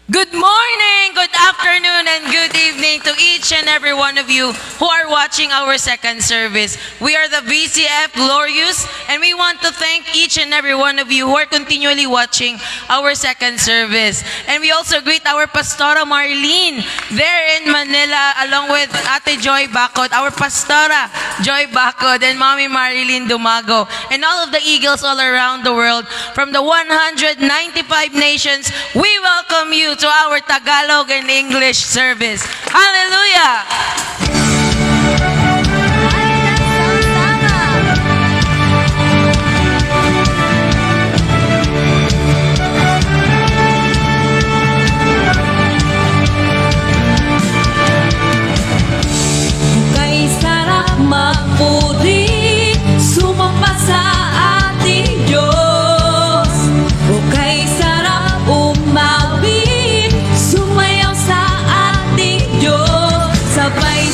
Good morning, good afternoon, and good evening to each and every one of you who are watching our second service. We are the VCF Glorious, and we want to thank each and every one of you who are continually watching our second service. And we also greet our Pastora Marlene there in Manila, along with Ate Joy Bacod, our Pastora Joy Bacod, and Mommy Marilyn Dumago, and all of the eagles all around the world. From the 195 nations, we welcome you to our Tagalog and English service. Hallelujah! Kay sarap magpuri, sumamba sa ating Diyos. O kay sarap umawit, sumayaw sa ating Diyos. Sabay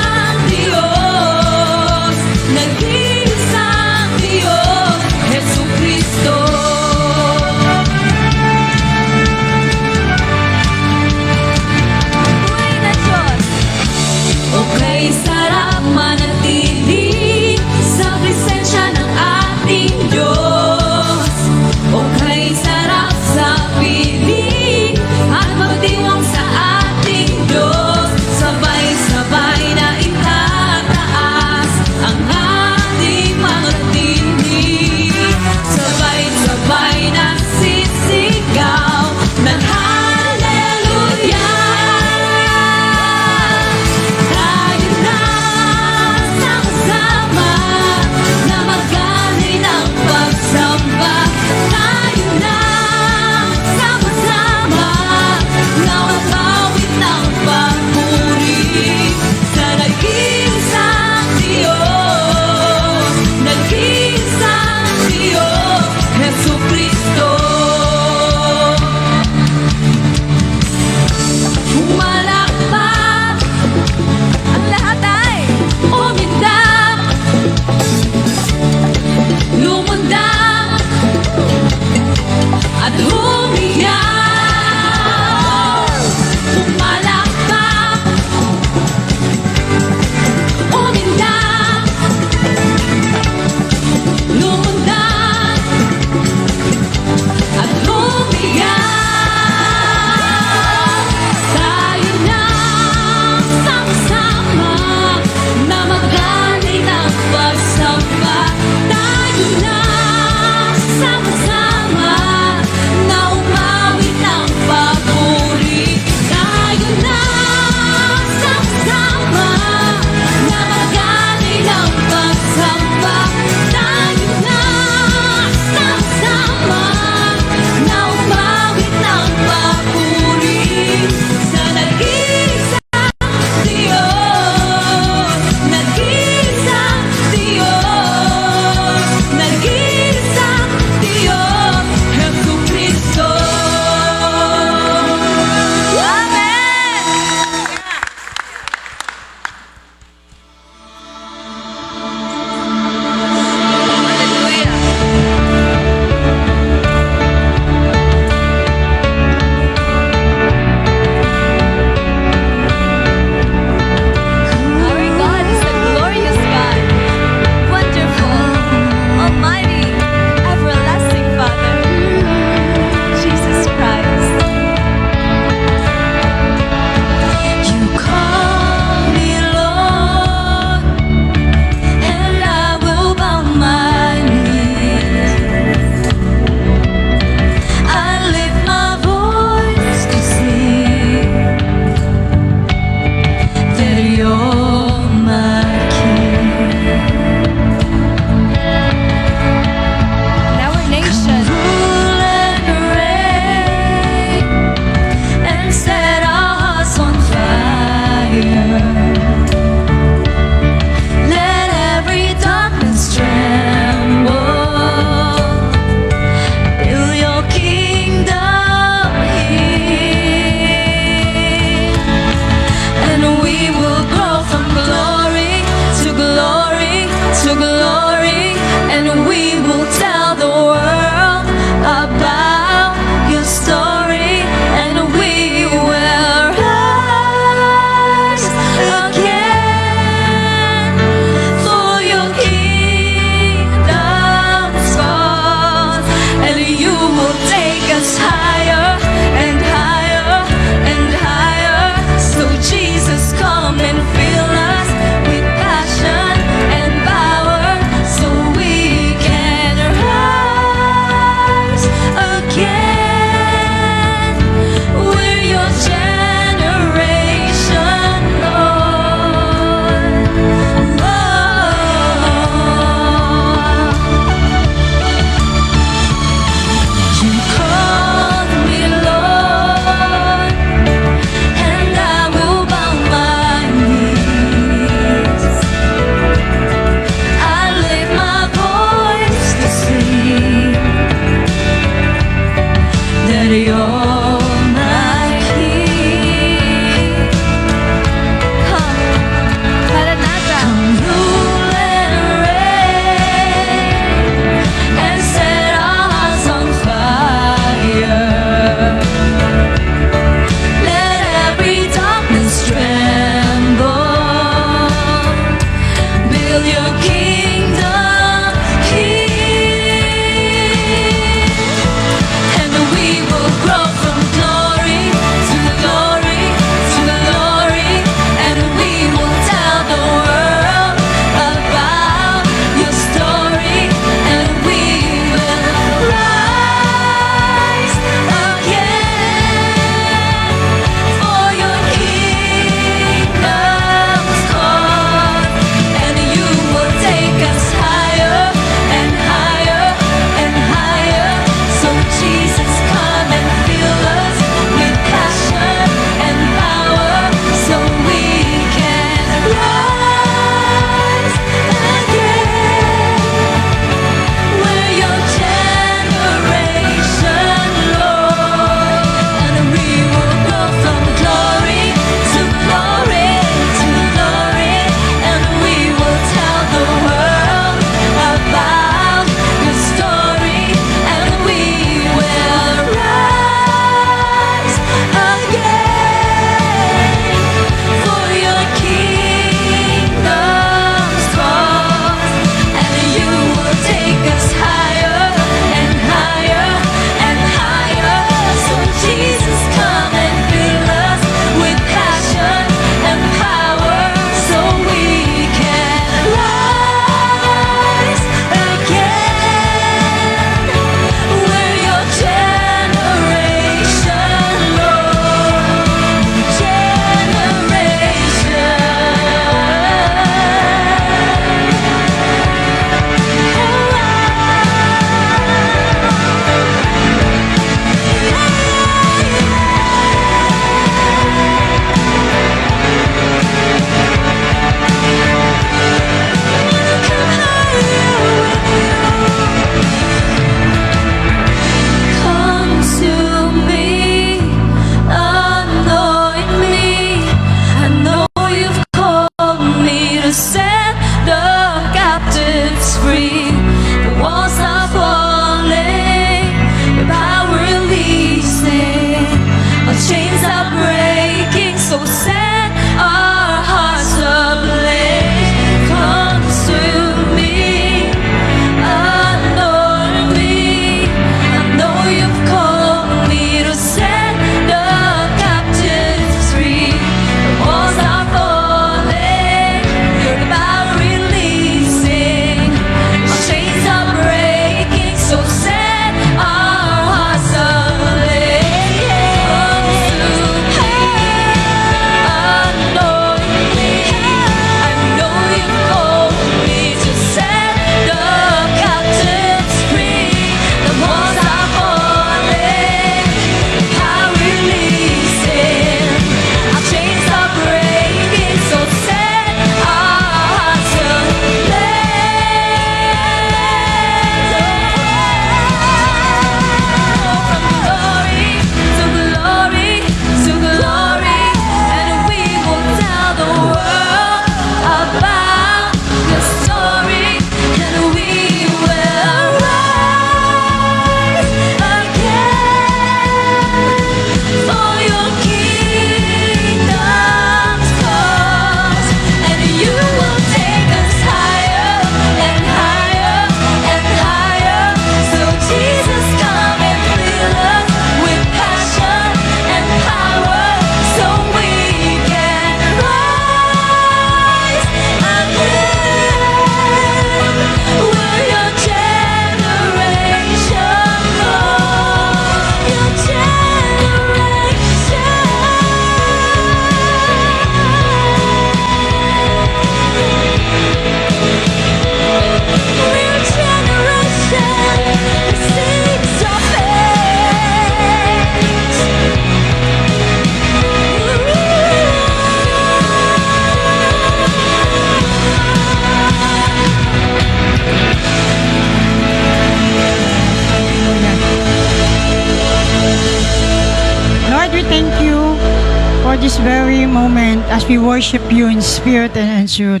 this very moment as we worship you in spirit and in truth.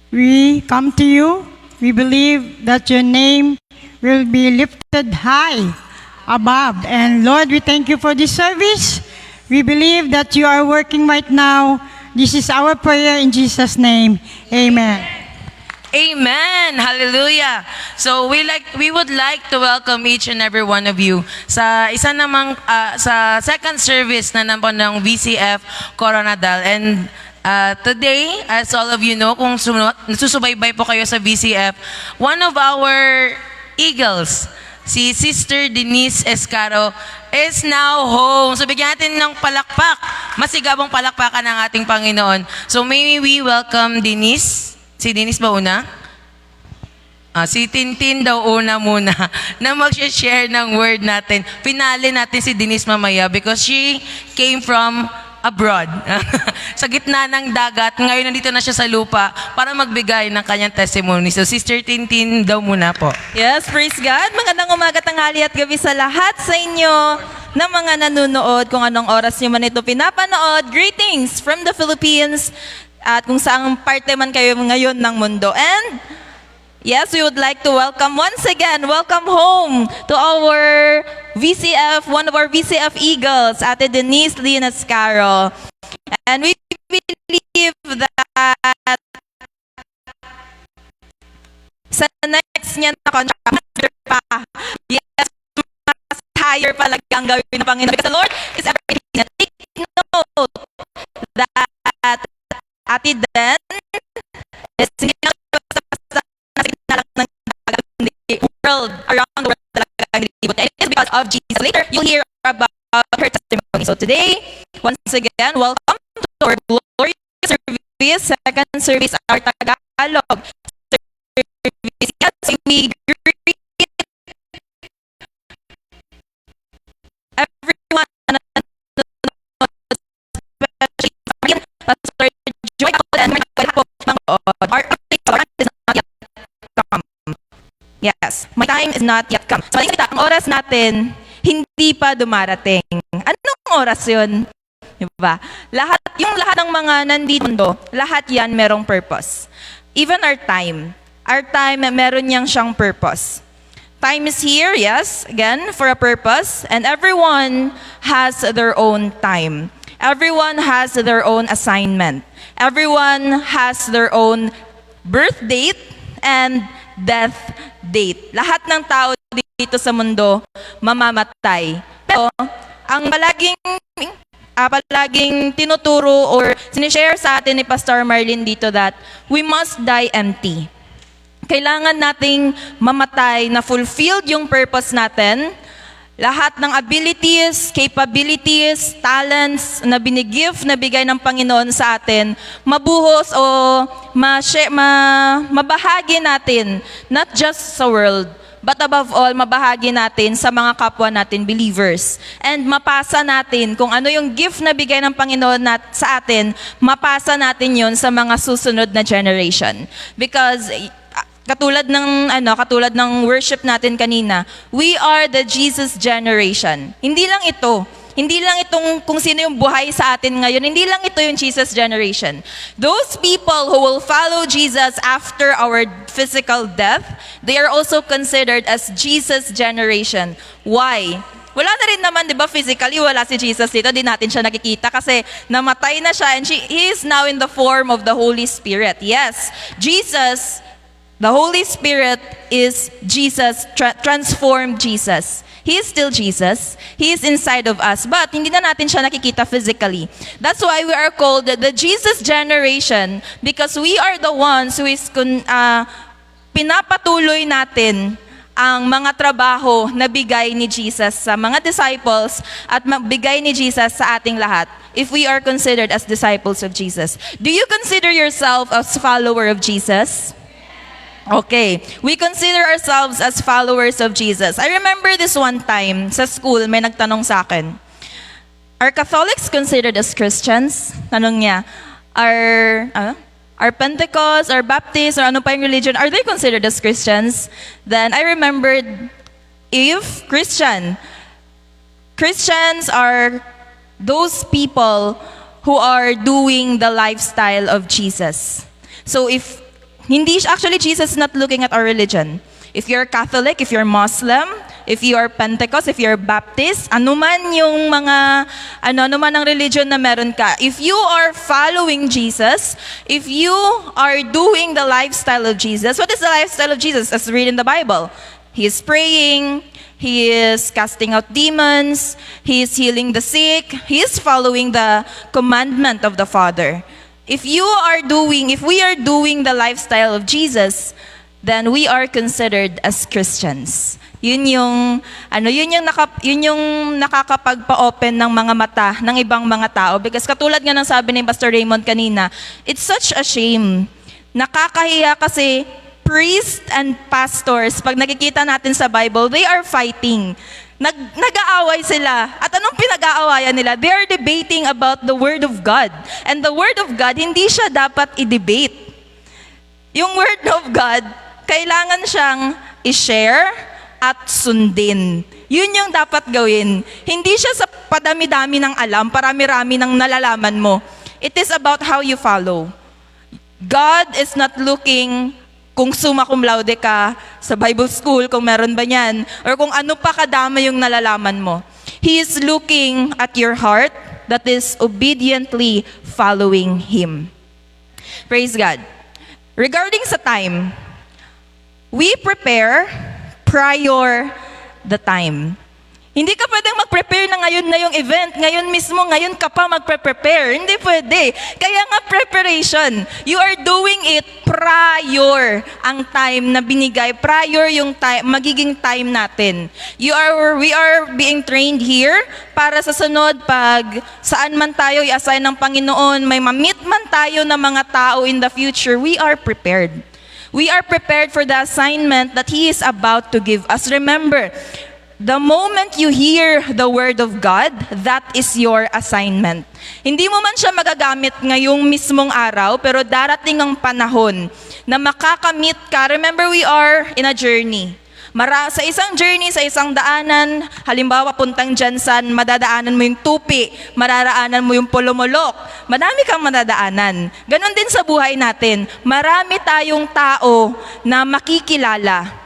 We come to you. We believe that your name will be lifted high above. And Lord, we thank you for this service. We believe that you are working right now. This is our prayer in Jesus' name. Amen. Amen! Hallelujah! So we would like to welcome each and every one of you sa isa namang sa second service na naman ng VCF Coronadal. And today, as all of you know, kung nasusubaybay po kayo sa VCF, one of our eagles, si Sister Denise Escaro, is now home. So bigyan natin ng palakpak, masigabong palakpakan ng ating Panginoon. So may we welcome Denise. Si Denise ba una? Si Tintin daw una muna na mag-share ng word natin. Pinali natin si Denise mamaya because she came from abroad. Sa gitna ng dagat, ngayon nandito na siya sa lupa para magbigay ng kanyang testimony. So Sister Tintin daw muna po. Yes, praise God. Magandang umaga, tanghali at gabi sa lahat sa inyo na mga nanonood kung anong oras nyo man ito pinapanood. Greetings from the Philippines at kung saang parte man kayo ngayon ng mundo. And yes, we would like to welcome once again, welcome home to our VCF, one of our VCF Eagles, Ate Denise Lina Scaro. And we believe that sa next niya na contract pa, yes, mas higher pala ang gawin ng Panginoon because the Lord is everything. Take note that Ate Den is hindi lang basta signalang ng world, around the world talaga ang nilibot. And it is because of Jesus. Later, you'll hear about her testimony. So today, once again, welcome to our glorious service, second service, our Tagalog service. Yes, we greet everyone, especially Pastor Joy and our is not yet come. Yes, my time is not yet come. So, ang oras natin, hindi pa dumarating. Anong oras yun? Diba? Yung lahat ng mga nandito, lahat yan merong purpose. Even our time, meron siyang purpose. Time is here, yes, again, for a purpose, and everyone has their own time. Everyone has their own assignment. Everyone has their own birth date and death date. Lahat ng tao dito sa mundo mamamatay. Pero ang palaging tinuturo or sinishare sa atin ni Pastor Marlene dito that we must die empty. Kailangan nating mamatay na fulfilled yung purpose natin. Lahat ng abilities, capabilities, talents na nabigay ng Panginoon sa atin, mabuhos o mabahagi natin, not just sa world, but above all, mabahagi natin sa mga kapwa natin believers. And mapasa natin kung ano yung gift na bigay ng Panginoon sa atin, mapasa natin yon sa mga susunod na generation. Because katulad ng worship natin kanina, we are the Jesus generation. Hindi lang itong kung sino yung buhay sa atin ngayon, hindi lang ito yung Jesus generation. Those people who will follow Jesus after our physical death, they are also considered as Jesus generation. Why? Wala na rin naman, di ba, physically, wala si Jesus dito, di natin siya nakikita kasi namatay na siya and he is now in the form of the Holy Spirit. Yes, Jesus, the Holy Spirit is Jesus, transformed Jesus. He is still Jesus. He is inside of us, but hindi na natin siya nakikita physically. That's why we are called the Jesus generation because we are the ones who is pinapatuloy natin ang mga trabaho na bigay ni Jesus sa mga disciples at bigay ni Jesus sa ating lahat if we are considered as disciples of Jesus. Do you consider yourself as follower of Jesus? Okay, we consider ourselves as followers of Jesus. I remember this one time sa school, may nagtanong sa akin, are Catholics considered as Christians? Tanong niya, are Pentecost, or Baptist, or ano pa yung religion, are they considered as Christians? Then I remembered, if Christians are those people who are doing the lifestyle of Jesus. So if hindi actually Jesus is not looking at our religion. If you're Catholic, if you're Muslim, if you are Pentecost, if you're Baptist, anuman yung mga anuman ang religion na meron ka. If you are following Jesus, if you are doing the lifestyle of Jesus, what is the lifestyle of Jesus? As read in the Bible. He is praying, he is casting out demons, he is healing the sick, he is following the commandment of the Father. If we are doing the lifestyle of Jesus, then we are considered as Christians. Yun yung nakakapagpa-open ng mga mata ng ibang mga tao. Because katulad nga ng sabi ni Pastor Raymond kanina, it's such a shame. Nakakahiya kasi priests and pastors, pag nakikita natin sa Bible, they are fighting. Nag-aaway sila. At anong pinag-aawayan nila? They are debating about the Word of God. And the Word of God, hindi siya dapat i-debate. Yung Word of God, kailangan siyang i-share at sundin. Yun yung dapat gawin. Hindi siya sa padami-dami ng alam, parami-rami ng nalalaman mo. It is about how you follow. God is not looking kung summa cum laude ka sa Bible school, kung meron ba yan, or kung ano pa kadama yung nalalaman mo. He is looking at your heart that is obediently following Him. Praise God. Regarding sa time, we prepare prior the time. Hindi ka pwedeng mag-prepare na ngayon na yung event, ngayon ka pa magpe-prepare. Hindi pwede. Kaya nga preparation, you are doing it prior ang time na binigay, prior yung time, magiging time natin. We are being trained here para sa sunod pag saan man tayo i-assign ng Panginoon, may ma-meet man tayo ng mga tao in the future, we are prepared. We are prepared for the assignment that He is about to give us. Remember, the moment you hear the Word of God, that is your assignment. Hindi mo man siya magagamit ngayong mismong araw, pero darating ang panahon na makakamit ka. Remember, we are in a journey. Sa isang journey, sa isang daanan, halimbawa puntang Jansan, madadaanan mo yung Tupi, mararaanan mo yung Polomolok, madami kang madadaanan. Ganon din sa buhay natin. Marami tayong tao na makikilala.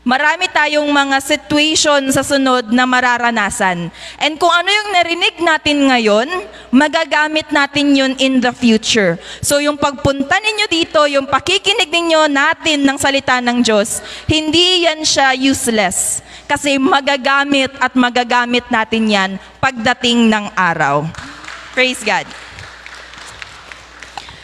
Marami tayong mga situation sa sunod na mararanasan. And kung ano yung narinig natin ngayon, magagamit natin yun in the future. So yung pagpunta ninyo dito, yung pakikinig ninyo natin ng salita ng Diyos, hindi yan siya useless. Kasi magagamit at magagamit natin yan pagdating ng araw. Praise God.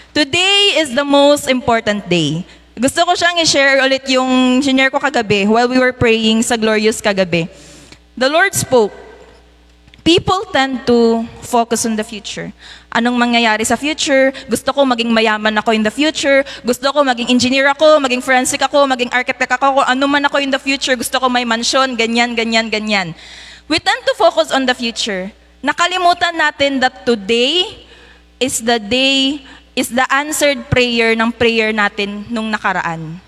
Today is the most important day. Gusto ko siyang i-share ulit yung sinare ko kagabi while we were praying sa Glorious kagabi. The Lord spoke. People tend to focus on the future. Anong mangyayari sa future? Gusto ko maging mayaman ako in the future. Gusto ko maging engineer ako, maging forensic ako, maging architect ako. Ano man ako in the future, gusto ko may mansion, ganyan, ganyan, ganyan. We tend to focus on the future. Nakalimutan natin that today is the day, is the answered prayer ng prayer natin nung nakaraan.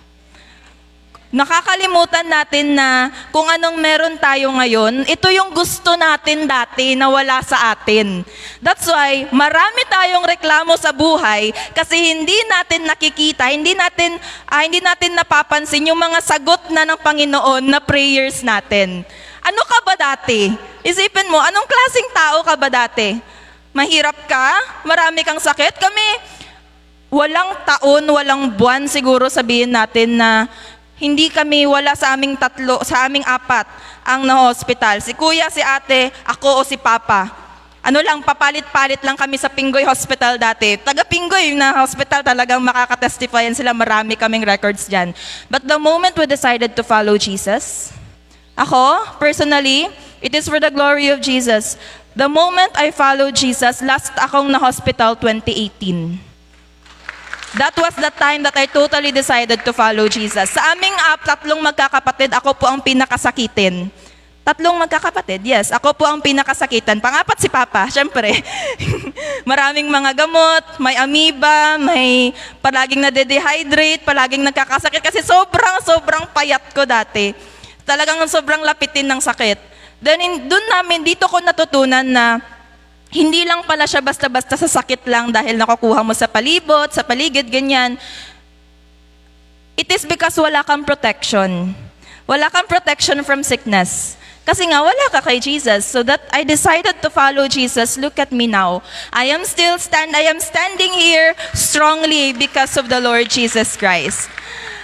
Nakakalimutan natin na kung anong meron tayo ngayon, ito yung gusto natin dati na wala sa atin. That's why marami tayong reklamo sa buhay kasi hindi natin nakikita, hindi natin napapansin yung mga sagot na ng Panginoon na prayers natin. Ano ka ba dati? Isipin mo, anong klaseng tao ka ba dati? Mahirap ka? Marami kang sakit? Kami, walang taon, walang buwan siguro sabihin natin na hindi kami, wala sa aming apat ang na-hospital. Si kuya, si ate, ako o si papa. Papalit-palit lang kami sa Pingoy Hospital dati. Taga Pingoy na hospital talagang makakatestifyan sila, marami kaming records dyan. But the moment we decided to follow Jesus, ako, personally, it is for the glory of Jesus. The moment I followed Jesus, last akong na-hospital 2018. That was the time that I totally decided to follow Jesus. Sa aming tatlong magkakapatid, ako po ang pinakasakitin. Tatlong magkakapatid, yes. Ako po ang pinakasakitan. Pangapat si Papa, syempre. Maraming mga gamot, may amoeba, may palaging nade-dehydrate, palaging nagkakasakit. Kasi sobrang payat ko dati. Talagang sobrang lapitin ng sakit. Then dito ko natutunan na hindi lang pala siya basta-basta sa sakit lang dahil nakukuha mo sa palibot, sa paligid, ganyan. It is because wala kang protection. Wala kang protection from sickness. Kasi nga, wala ka kay Jesus. So that I decided to follow Jesus. Look at me now. I am standing here strongly because of the Lord Jesus Christ.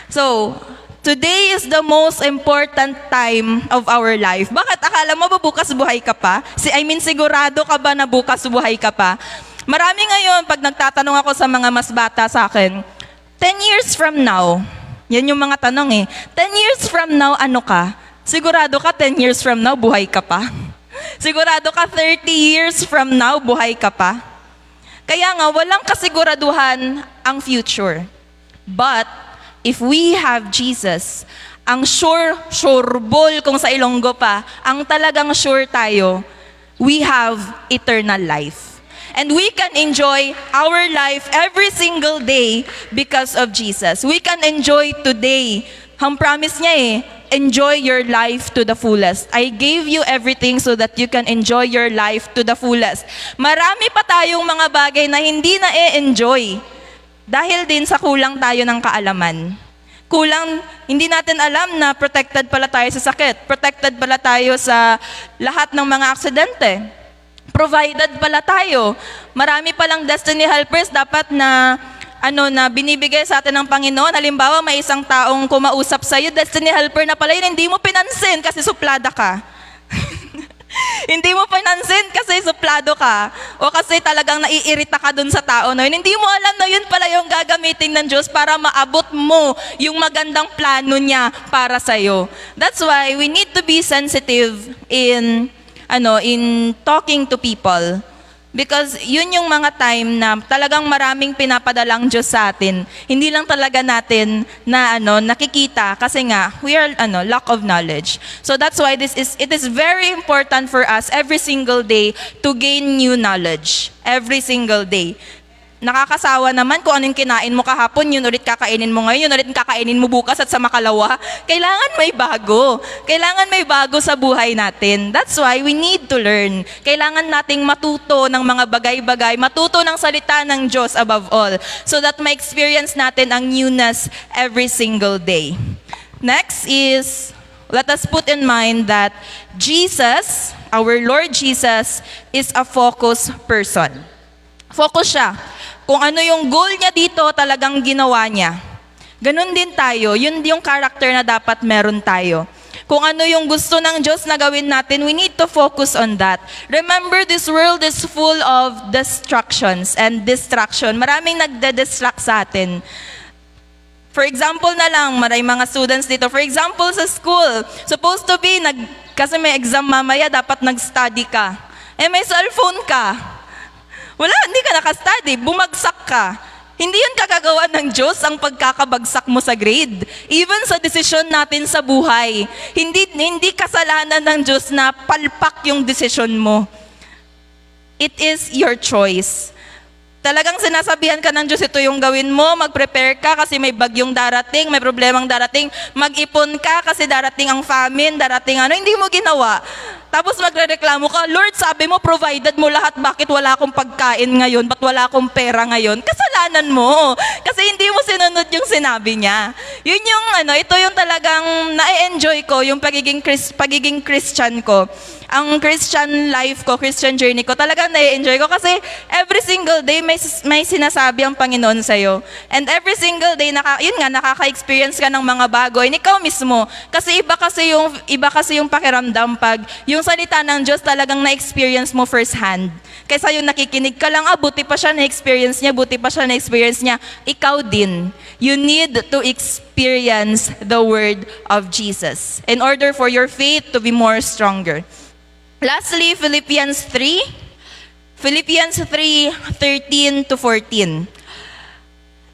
So, today is the most important time of our life. Bakit? Akala mo ba bukas buhay ka pa? Sigurado ka ba na bukas buhay ka pa? Marami ngayon, pag nagtatanong ako sa mga mas bata sa akin, 10 years from now, yan yung mga tanong 10 years from now, ano ka? Sigurado ka 10 years from now, buhay ka pa? Sigurado ka 30 years from now, buhay ka pa? Kaya nga, walang kasiguraduhan ang future. But, if we have Jesus, ang sureball kung sa Ilonggo pa, ang talagang sure tayo, we have eternal life. And we can enjoy our life every single day because of Jesus. We can enjoy today. Ang promise niya enjoy your life to the fullest. I gave you everything so that you can enjoy your life to the fullest. Marami pa tayong mga bagay na hindi na-enjoy dahil din sa kulang tayo ng kaalaman. Hindi natin alam na protected pala tayo sa sakit. Protected pala tayo sa lahat ng mga aksidente. Provided pala tayo. Marami palang destiny helpers dapat na binibigay sa atin ng Panginoon. Halimbawa, may isang taong kumausap sa iyo, destiny helper na pala yun, hindi mo pinansin kasi suplada ka. Hindi mo pinansin kasi suplado ka. O kasi talagang naiirita ka dun sa tao na yun. Hindi mo alam na yun pala yung gagamitin ng Diyos para maabot mo yung magandang plano niya para sa'yo. That's why we need to be sensitive in talking to people. Because yun yung mga time na talagang maraming pinapadalang Diyos sa atin. Hindi lang talaga natin na nakikita kasi nga we are lack of knowledge. So that's why it is very important for us every single day to gain new knowledge. Every single day. Nakakasawa naman kung anong kinain mo kahapon, yun ulit kakainin mo ngayon, yun ulit kakainin mo bukas at sa makalawa. Kailangan may bago. Kailangan may bago sa buhay natin. That's why we need to learn. Kailangan nating matuto ng mga bagay-bagay, matuto ng salita ng Diyos above all, so that ma-experience natin ang newness every single day. Next is, let us put in mind that Jesus, our Lord Jesus, is a focused person. Focus siya. Kung ano yung goal niya dito, talagang ginawa niya. Ganun din tayo. Yun yung character na dapat meron tayo. Kung ano yung gusto ng Diyos na gawin natin, we need to focus on that. Remember, this world is full of distractions and distraction. Maraming nagde-distract sa atin. For example na lang, maraming mga students dito. For example, sa school, supposed to be, kasi may exam mamaya, dapat nag-study ka. May cellphone ka. Wala, hindi ka nakastudy, bumagsak ka. Hindi yun kakagawa ng Diyos ang pagkakabagsak mo sa grade. Even sa desisyon natin sa buhay, hindi kasalanan ng Diyos na palpak yung desisyon mo. It is your choice. Talagang sinasabihan ka ng Diyos, ito yung gawin mo, mag-prepare ka kasi may bagyong darating, may problemang darating, mag-ipon ka kasi darating ang famine, darating hindi mo ginawa. Tapos magrereklamo ka, Lord, sabi mo, provided mo lahat, bakit wala akong pagkain ngayon, ba't wala akong pera ngayon? Kasalanan mo, kasi hindi mo sinunod yung sinabi niya. Yun yung, ito yung talagang na-enjoy ko, yung pagiging Christian ko. Ang Christian life ko, Christian journey ko, talagang na-enjoy ko kasi every single day may sinasabi ang Panginoon sa'yo. And every single day, nakaka-experience ka ng mga bago. And ikaw mismo, kasi iba kasi yung pakiramdam pag yung salita ng Diyos talagang na-experience mo first hand. Kaysa yung nakikinig ka lang, buti pa siya na-experience niya, ikaw din. You need to experience the word of Jesus in order for your faith to be more stronger. Lastly, Philippians 3:13 to 14.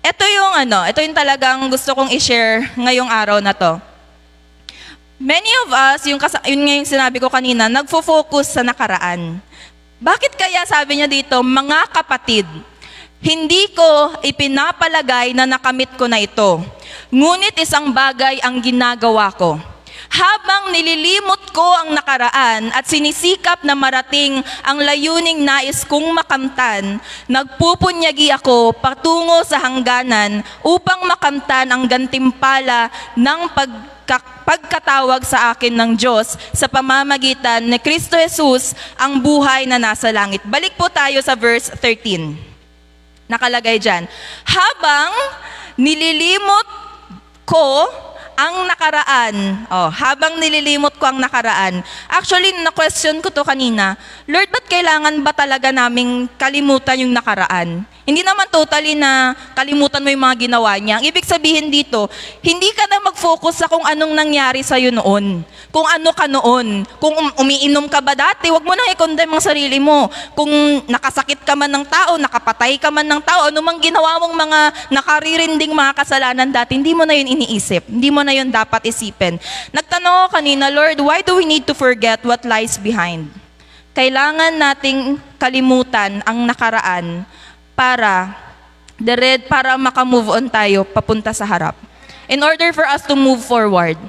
Ito yung talagang gusto kong i-share ngayong araw na to. Many of us, yun nga yung sinabi ko kanina, nagfo-focus sa nakaraan. Bakit kaya sabi niya dito, mga kapatid, hindi ko ipinapalagay na nakamit ko na ito. Ngunit isang bagay ang ginagawa ko. Habang nililimot ko ang nakaraan at sinisikap na marating ang layuning nais kong makamtan, nagpupunyagi ako patungo sa hangganan upang makamtan ang gantimpala ng pagkatawag sa akin ng Diyos sa pamamagitan ni Kristo Jesus, ang buhay na nasa langit. Balik po tayo sa verse 13. Nakalagay dyan, habang nililimot ko ang nakaraan. Habang nililimot ko ang nakaraan. Actually, na-question ko to kanina, Lord, ba't kailangan ba talaga naming kalimutan yung nakaraan? Hindi naman totally na kalimutan mo yung mga ginawa niya. Ang ibig sabihin dito, hindi ka na mag-focus sa kung anong nangyari sa'yo noon. Kung ano ka noon. Kung umiinom ka ba dati, wag mo na i-condemn ang sarili mo. Kung nakasakit ka man ng tao, nakapatay ka man ng tao, anumang ginawa mong mga nakaririnding mga kasalanan dati, hindi mo na yun iniisip. Hindi mo na yun dapat isipin. Nagtanong ako kanina, Lord, why do we need to forget what lies behind? Kailangan nating kalimutan ang nakaraan para makamove on tayo papunta sa harap. In order for us to move forward.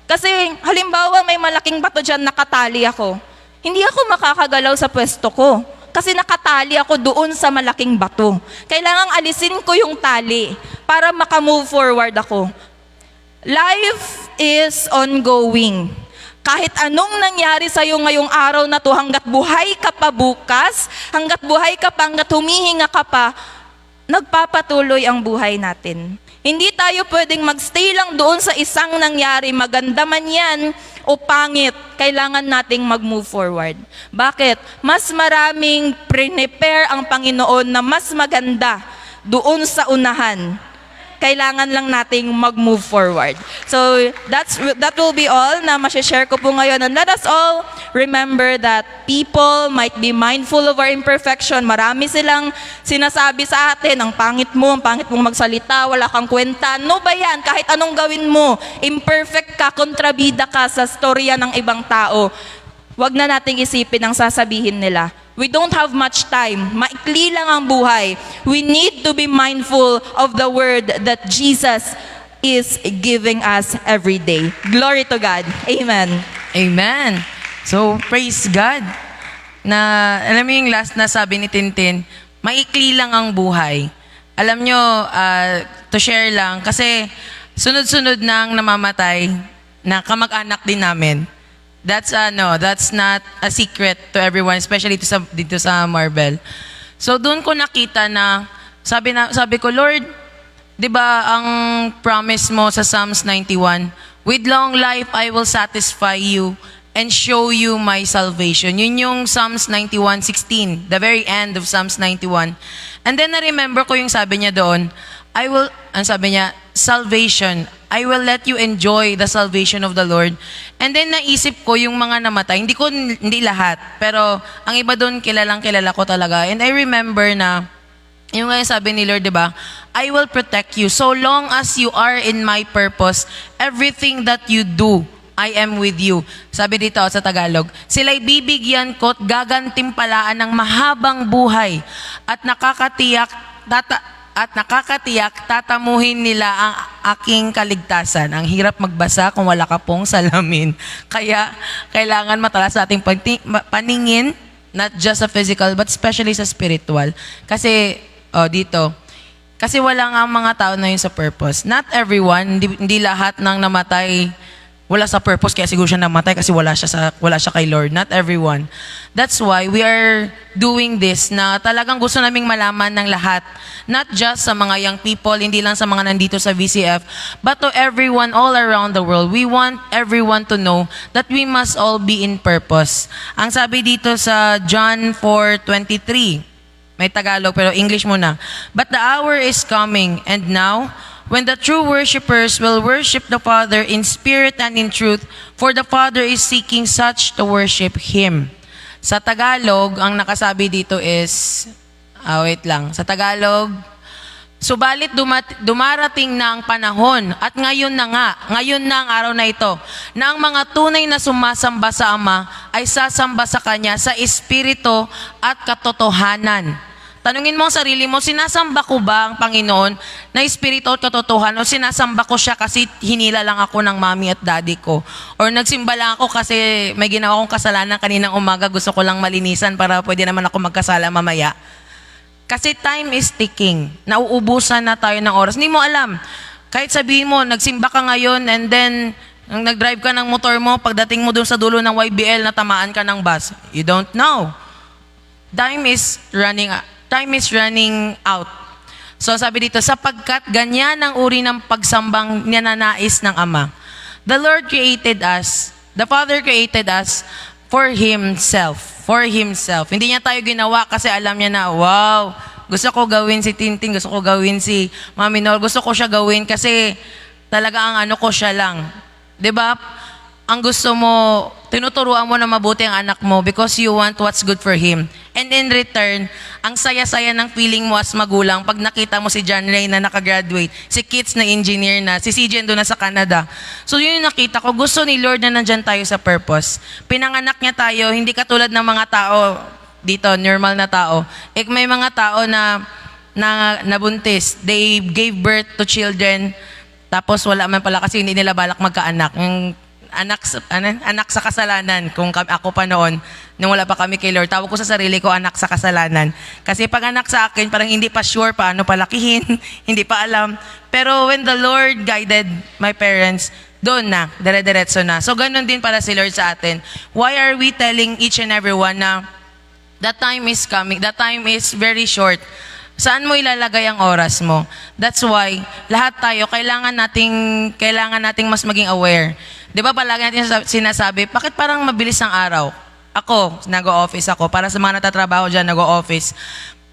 Kasi halimbawa may malaking bato dyan, nakatali ako. Hindi ako makakagalaw sa pwesto ko. Kasi nakatali ako doon sa malaking bato. Kailangang alisin ko yung tali para makamove forward ako. Life is ongoing. Kahit anong nangyari sa'yo ngayong araw na to, hanggat buhay ka pa bukas, hanggat buhay ka pa, hanggat humihinga ka pa, nagpapatuloy ang buhay natin. Hindi tayo pwedeng magstay lang doon sa isang nangyari, maganda man yan o pangit, kailangan nating mag-move forward. Bakit? Mas maraming prepare ang Panginoon na mas maganda doon sa unahan. Kailangan lang nating mag-move forward. So, that will be all na masishare ko po ngayon. And let us all remember that people might be mindful of our imperfection. Marami silang sinasabi sa atin, ang pangit mong magsalita, wala kang kwenta. No ba yan? Kahit anong gawin mo, imperfect ka, kontrabida ka sa storya ng ibang tao. Huwag na nating isipin ang sasabihin nila. We don't have much time. Maikli lang ang buhay. We need to be mindful of the word that Jesus is giving us every day. Glory to God. Amen. Amen. So, praise God. Alam mo yung last na sabi ni Tintin, maikli lang ang buhay. Alam nyo, to share lang, kasi sunod-sunod nang namamatay na kamag-anak din namin. That's not a secret to everyone, especially dito sa Marbel. So doon ko nakita na sabi ko, Lord, 'di ba ang promise mo sa Psalms 91, with long life I will satisfy you and show you my salvation. Yun yung Psalms 91:16, the very end of Psalms 91. And then na-remember ko yung sabi niya doon, sabi niya, salvation. I will let you enjoy the salvation of the Lord. And then naisip ko yung mga namatay. Hindi lahat. Pero ang iba doon, kilala ko talaga. And I remember na, yung nga yung sabi ni Lord, diba? I will protect you. So long as you are in my purpose, everything that you do, I am with you. Sabi dito sa Tagalog, sila'y bibigyan ko at gagantimpalaan ng mahabang buhay at nakakatiyak, tatamuhin nila ang aking kaligtasan. Ang hirap magbasa kung wala ka pong salamin. Kaya, kailangan matalas sa ating paningin, not just sa physical, but especially sa spiritual. Kasi, dito, kasi wala nga mga tao na yun sa purpose. Not everyone, hindi lahat ng namatay wala sa purpose, kaya siguro siya namatay kasi wala siya kay Lord. Not everyone. That's why we are doing this na talagang gusto naming malaman ng lahat. Not just sa mga young people, hindi lang sa mga nandito sa VCF, but to everyone all around the world. We want everyone to know that we must all be in purpose. Ang sabi dito sa John 4:23, may Tagalog pero English muna. But the hour is coming, and now, when the true worshipers will worship the Father in spirit and in truth, for the Father is seeking such to worship Him. Sa Tagalog, ang nakasabi dito is, sa Tagalog, subalit dumarating na ang panahon, at ngayon na ang araw na ito, na ang mga tunay na sumasamba sa Ama ay sasamba sa Kanya sa Espiritu at katotohanan. Tanungin mo ang sarili mo, sinasamba ko ba ang Panginoon na espiritu at katotohanan o sinasamba ko siya kasi hinila lang ako ng mami at daddy ko? Or nagsimba lang ako kasi may ginawa akong kasalanan kaninang umaga, gusto ko lang malinisan para pwede naman ako magkasala mamaya. Kasi time is ticking. Nauubusan na tayo ng oras. Hindi mo alam. Kahit sabihin mo, nagsimba ka ngayon and then nung nag-drive ka ng motor mo, pagdating mo dun sa dulo ng YBL, natamaan ka ng bus. You don't know. Time is running out. So sabi dito, sapagkat ganyan ang uri ng pagsambang ninanais ng Ama. The Lord created us, the Father created us for Himself. For Himself. Hindi niya tayo ginawa kasi alam niya na, wow, gusto ko gawin si Tintin, gusto ko gawin si Mami Nor, gusto ko siya gawin kasi talaga ang ano ko siya lang. 'Di ba? Ang gusto mo, tinuturuan mo na mabuti ang anak mo because you want what's good for him. And in return, ang saya-saya ng feeling mo as magulang pag nakita mo si John Ray na nakagraduate, si Kits na engineer na, si CJ doon na sa Canada. So yun yung nakita ko, gusto ni Lord na nandyan tayo sa purpose. Pinanganak niya tayo, hindi katulad ng mga tao dito, normal na tao. May mga tao na nabuntis, they gave birth to children, tapos wala man pala kasi hindi nila balak magkaanak. Yung anak sa kasalanan, kung ako pa noon, nung wala pa kami kay Lord, tawag ko sa sarili ko, anak sa kasalanan. Kasi pag anak sa akin, parang hindi pa sure paano palakihin, hindi pa alam. Pero when the Lord guided my parents, doon na, dire-diretso na. So ganun din para si Lord sa atin. Why are we telling each and everyone na the time is coming, the time is very short? Saan mo ilalagay ang oras mo? That's why, lahat tayo, kailangan nating mas maging aware. Di ba palagi natin sinasabi, bakit parang mabilis ang araw? Ako, nag-o-office ako. Para sa mga natatrabaho dyan, nag-o-office.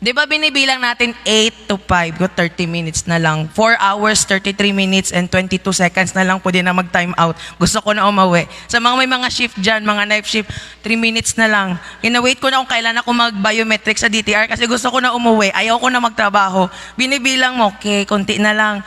Di ba binibilang natin 8 to 5, 30 minutes na lang. 4 hours, 33 minutes, and 22 seconds na lang pwede na mag-time out. Gusto ko na umuwi. Sa mga may mga shift dyan, mga night shift, 3 minutes na lang. Ina-wait ko na kung kailan ako mag-biometric sa DTR kasi gusto ko na umuwi. Ayaw ko na magtrabaho. Binibilang mo, okay, konti na lang.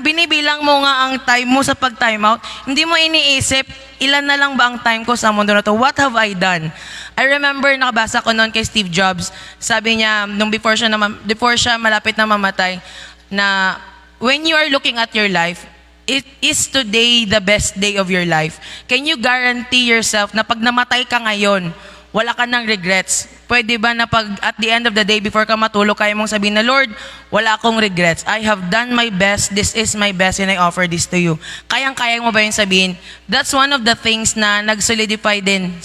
Binibilang mo nga ang time mo sa pag-time out. Hindi mo iniisip, ilan na lang ba ang time ko sa mundo na to? What have I done? I remember, nakabasa ko noon kay Steve Jobs. Sabi niya, nung before siya malapit na mamatay, na when you are looking at your life, it is today the best day of your life. Can you guarantee yourself na pag namatay ka ngayon, wala ka ng regrets? Pwede ba na pag at the end of the day, before ka matulog, kaya mong sabihin na, Lord, wala akong regrets. I have done my best. This is my best and I offer this to you. Kayang-kaya mo ba yung sabihin? That's one of the things na nag-solidify din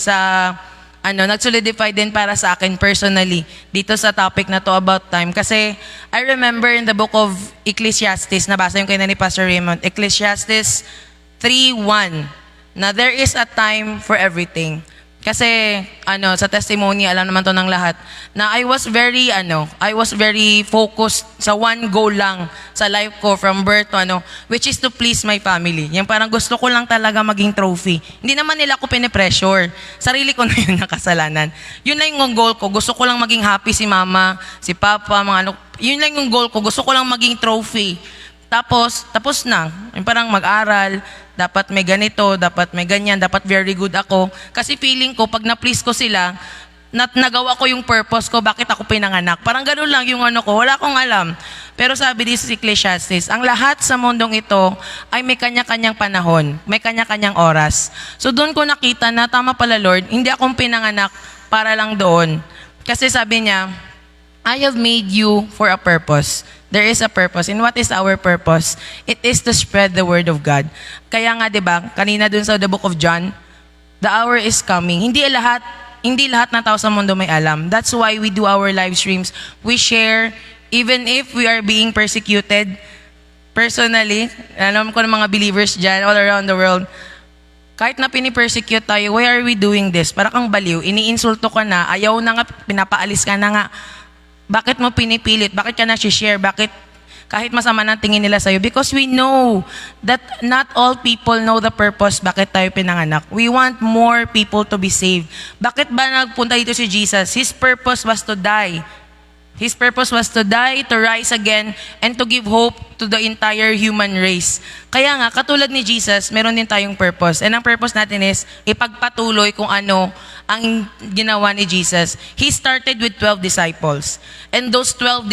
para sa akin personally dito sa topic na to about time. Kasi I remember in the book of Ecclesiastes, nabasa yung kanya ni Pastor Raymond, Ecclesiastes 3:1, na there is a time for everything. Kasi sa testimony, alam naman to ng lahat, na I was very focused sa one goal lang sa life ko from birth to which is to please my family. Yung parang gusto ko lang talaga maging trophy. Hindi naman nila ako pinipressure. Sarili ko na yun na kasalanan. Yun lang yung goal ko. Gusto ko lang maging happy si mama, si papa, yun lang yung goal ko. Gusto ko lang maging trophy. Tapos na. Yung parang mag-aral, dapat may ganito, dapat may ganyan, dapat very good ako. Kasi feeling ko, pag na-please ko sila, nagawa ko yung purpose ko, bakit ako pinanganak. Parang gano'n lang yung ko, wala akong alam. Pero sabi dito sa Ecclesiastes, ang lahat sa mundong ito ay may kanya-kanyang panahon, may kanya-kanyang oras. So doon ko nakita na tama pala Lord, hindi akong pinanganak para lang doon. Kasi sabi niya, I have made you for a purpose. There is a purpose. And what is our purpose? It is to spread the word of God. Kaya nga, di ba, kanina dun sa the book of John, the hour is coming. Hindi lahat ng tao sa mundo may alam. That's why we do our live streams. We share, even if we are being persecuted. Personally, alam ko ng mga believers dyan all around the world, kahit na pinipersecute tayo, why are we doing this? Para kang baliw, iniinsulto ka na, ayaw na nga, pinapaalis ka na nga. Bakit mo pinipilit? Bakit ka na-share? Bakit kahit masama ng tingin nila sa'yo? Because we know that not all people know the purpose bakit tayo pinanganak. We want more people to be saved. Bakit ba nagpunta dito si Jesus? His purpose was to die His purpose was to die, to rise again, and to give hope to the entire human race. Kaya nga, katulad ni Jesus, meron din tayong purpose. And ang purpose natin is ipagpatuloy kung ano ang ginawa ni Jesus. He started with 12 disciples. And those 12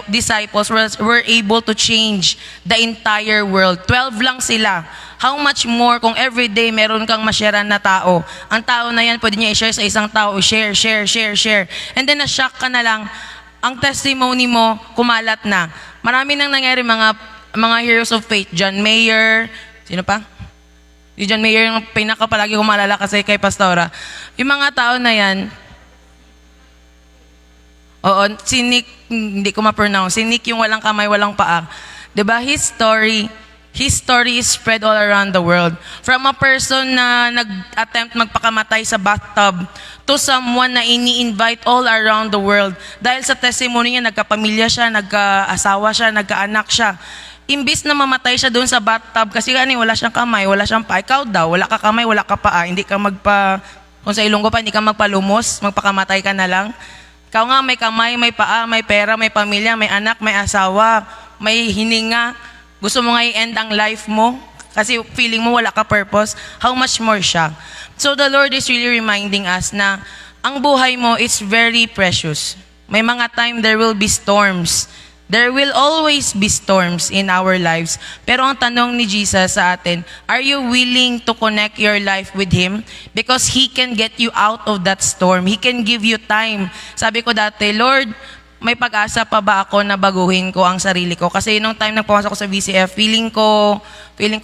disciples were able to change the entire world. 12 lang sila. How much more kung everyday meron kang ma-sharean na tao. Ang tao na yan, pwede niya i-share sa isang tao. Share. And then na-shock ka na lang, ang testimony mo, kumalat na. Marami nang nangyari, mga heroes of faith. John Mayer, sino pa? Si John Mayer yung pinakapalagi ko maalala kasi kay Pastora. Yung mga tao na yan, si Nick, hindi ko ma-pronounce, si Nick yung walang kamay, walang paa. Diba? His story is spread all around the world. From a person na nag-attempt magpakamatay sa bathtub to someone na ini-invite all around the world. Dahil sa testimony niya, nagkapamilya siya, nagkaasawa siya, nagkaanak siya. Imbis na mamatay siya doon sa bathtub kasi wala siyang kamay, wala siyang paa. Ikaw daw, wala ka kamay, wala ka paa. Hindi ka kung sa Ilonggo pa, hindi ka magpalumos, magpakamatay ka na lang. Ikaw nga, may kamay, may paa, may pera, may pamilya, may anak, may asawa, may hininga. Gusto mo nga i-end ang life mo kasi feeling mo wala ka purpose. How much more siya? So the Lord is really reminding us na ang buhay mo is very precious. May mga time there will be storms. There will always be storms in our lives. Pero ang tanong ni Jesus sa atin, are you willing to connect your life with Him? Because He can get you out of that storm. He can give you time. Sabi ko dati, Lord, may pag-asa pa ba ako na baguhin ko ang sarili ko? Kasi nung time nagpapasok ko sa VCF, feeling ko,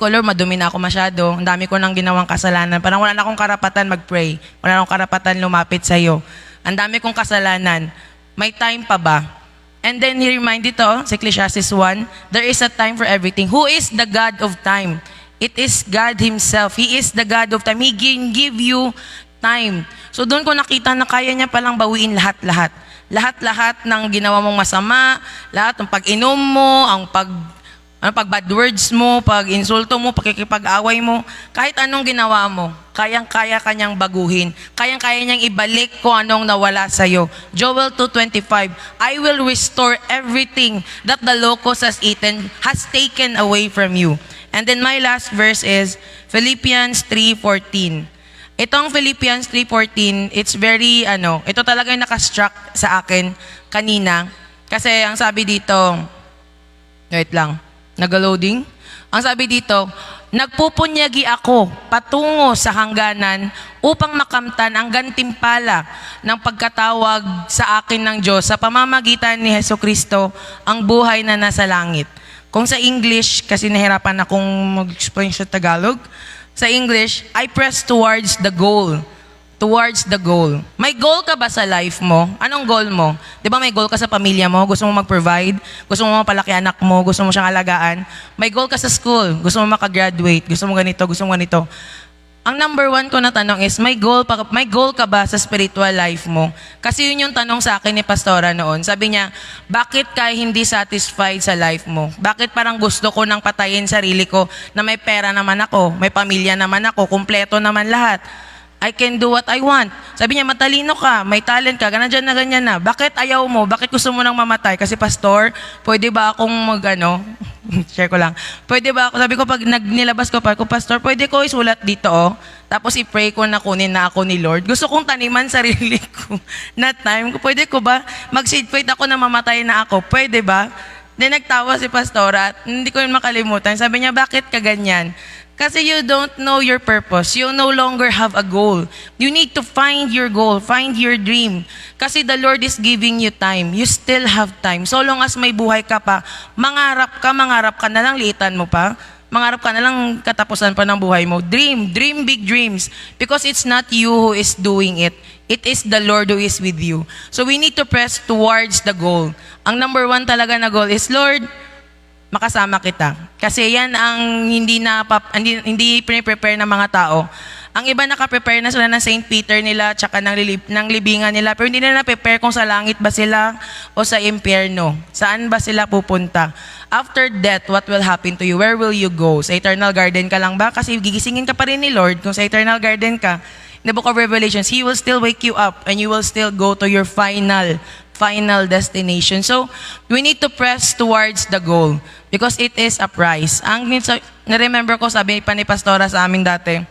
Lord, madumi na ako masyado. Ang dami ko nang ginawang kasalanan. Parang wala na akong karapatan mag-pray. Wala na akong karapatan lumapit sa iyo. Ang dami kong kasalanan. May time pa ba? And then he reminded ito, sa Ecclesiastes 1, there is a time for everything. Who is the God of time? It is God Himself. He is the God of time. He can give you time. So doon ko nakita na kaya niya palang bawiin lahat-lahat. Lahat-lahat ng ginawa mong masama, lahat ng pag-inom mo, ang pag bad words mo, pag-insulto mo, pakikipag-away mo, kahit anong ginawa mo, kayang-kaya kanyang baguhin. Kayang-kaya niyang ibalik kung anong nawala sa'yo. Joel 2:25, I will restore everything that the locust has taken away from you. And then my last verse is Philippians 3:14. Itong Philippians 3:14, it's very, ito talaga yung nakastruck sa akin kanina. Kasi ang sabi dito, wait lang, nag-loading. Ang sabi dito, nagpupunyagi ako patungo sa hangganan upang makamtan ang gantimpala ng pagkatawag sa akin ng Diyos sa pamamagitan ni Jesucristo, ang buhay na nasa langit. Kung sa English, kasi nahirapan akong mag-explain sa Tagalog, sa English, I press towards the goal. Towards the goal. May goal ka ba sa life mo? Anong goal mo? Di ba may goal ka sa pamilya mo? Gusto mo mag-provide? Gusto mo mapalaki anak mo? Gusto mo siyang alagaan? May goal ka sa school? Gusto mo makagraduate? Gusto mo ganito? Gusto mo ganito? Ang number 1 ko na tanong is, may goal ka ba sa spiritual life mo? Kasi yun yung tanong sa akin ni Pastora noon. Sabi niya, bakit ka hindi satisfied sa life mo? Bakit parang gusto ko nang patayin sarili ko na may pera naman ako, may pamilya naman ako, kumpleto naman lahat? I can do what I want. Sabi niya, matalino ka, may talent ka, ganyan na. Bakit ayaw mo? Bakit gusto mo nang mamatay? Kasi Pastor, pwede ba akong share ko lang. Pwede ba ako, sabi ko pag nilabas ko, Pastor, pwede ko isulat dito, tapos i-pray ko na kunin na ako ni Lord. Gusto kong taniman sarili ko na time ko. Pwede ko ba? Mag-seed faith ako na mamatay na ako. Pwede ba? Then nagtawa si Pastor at hindi ko yun makalimutan. Sabi niya, bakit ka ganyan? Kasi you don't know your purpose. You no longer have a goal. You need to find your goal, find your dream. Kasi the Lord is giving you time. You still have time. So long as may buhay ka pa, mangarap ka na lang, liitan mo pa. Mangarap ka na lang katapusan pa ng buhay mo. Dream big dreams. Because it's not you who is doing it. It is the Lord who is with you. So we need to press towards the goal. Ang number 1 talaga na goal is, Lord, makasama kita. Kasi yan ang hindi prepare ng mga tao. Ang iba naka-prepare na sila ng St. Peter nila tsaka ng libingan nila, pero hindi nila prepare kung sa langit ba sila o sa impyerno. Saan ba sila pupunta? After death, what will happen to you? Where will you go? Sa eternal garden ka lang ba? Kasi gigisingin ka pa rin ni Lord kung sa eternal garden ka. In the book of Revelations, He will still wake you up and you will still go to your final final destination. So, we need to press towards the goal because it is a prize. Ang na-remember ko, sabi pa ni Pastora sa amin dati,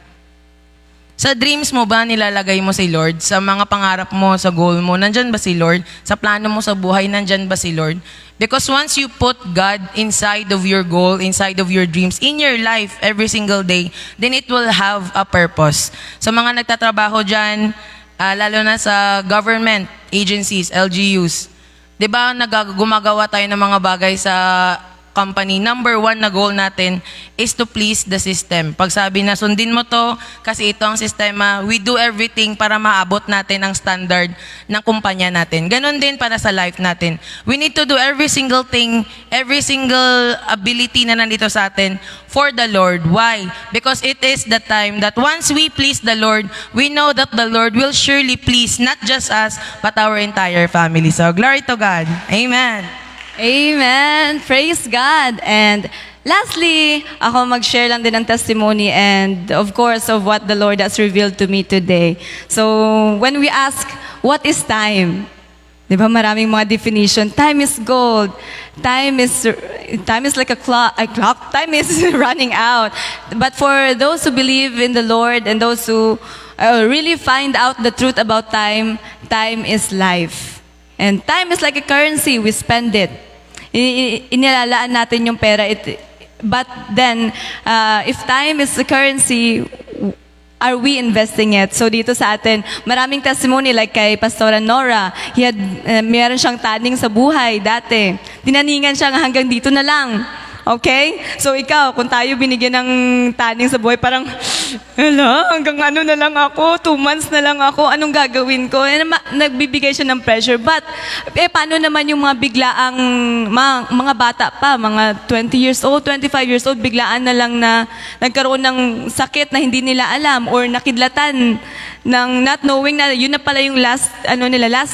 sa dreams mo ba nilalagay mo si Lord? Sa mga pangarap mo, sa goal mo, nandyan ba si Lord? Sa plano mo sa buhay, nandyan ba si Lord? Because once you put God inside of your goal, inside of your dreams, in your life, every single day, then it will have a purpose. Sa mga nagtatrabaho dyan, lalo na sa government agencies, LGUs, di ba gumagawa tayo ng mga bagay sa company, number one na goal natin is to please the system. Pag sabi na sundin mo to, kasi ito ang sistema, we do everything para maabot natin ang standard ng kumpanya natin. Ganon din para sa life natin. We need to do every single thing, every single ability na nandito sa atin for the Lord. Why? Because it is the time that once we please the Lord, we know that the Lord will surely please not just us, but our entire family. So, glory to God. Amen. Amen. Praise God. And lastly, ako mag-share lang din ng testimony and of course of what the Lord has revealed to me today. So, when we ask, what is time? Di ba maraming mga definition. Time is gold. Time is like a clock. Time is running out. But for those who believe in the Lord and those who really find out the truth about time, time is life. And time is like a currency. We spend it. Inilalaan natin yung pera. But then, if time is the currency, are we investing it? So dito sa atin, maraming testimony like kay Pastora Nora. Meron siyang taning sa buhay dati. Tinaningan siya hanggang dito na lang. Okay? So ikaw, kung tayo binigyan ng taning sa buhay, parang, hanggang ano na lang ako, 2 months na lang ako, anong gagawin ko? Nagbibigay siya ng pressure. But, paano naman yung mga biglaang, mga bata pa, mga 20 years old, 25 years old, biglaan na lang na nagkaroon ng sakit na hindi nila alam or nakidlatan ng not knowing na yun na pala yung last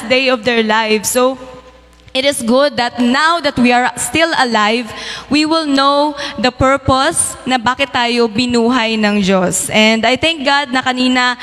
day of their lives. So, it is good that now that we are still alive, we will know the purpose na bakit tayo binuhay ng Diyos. And I thank God na kanina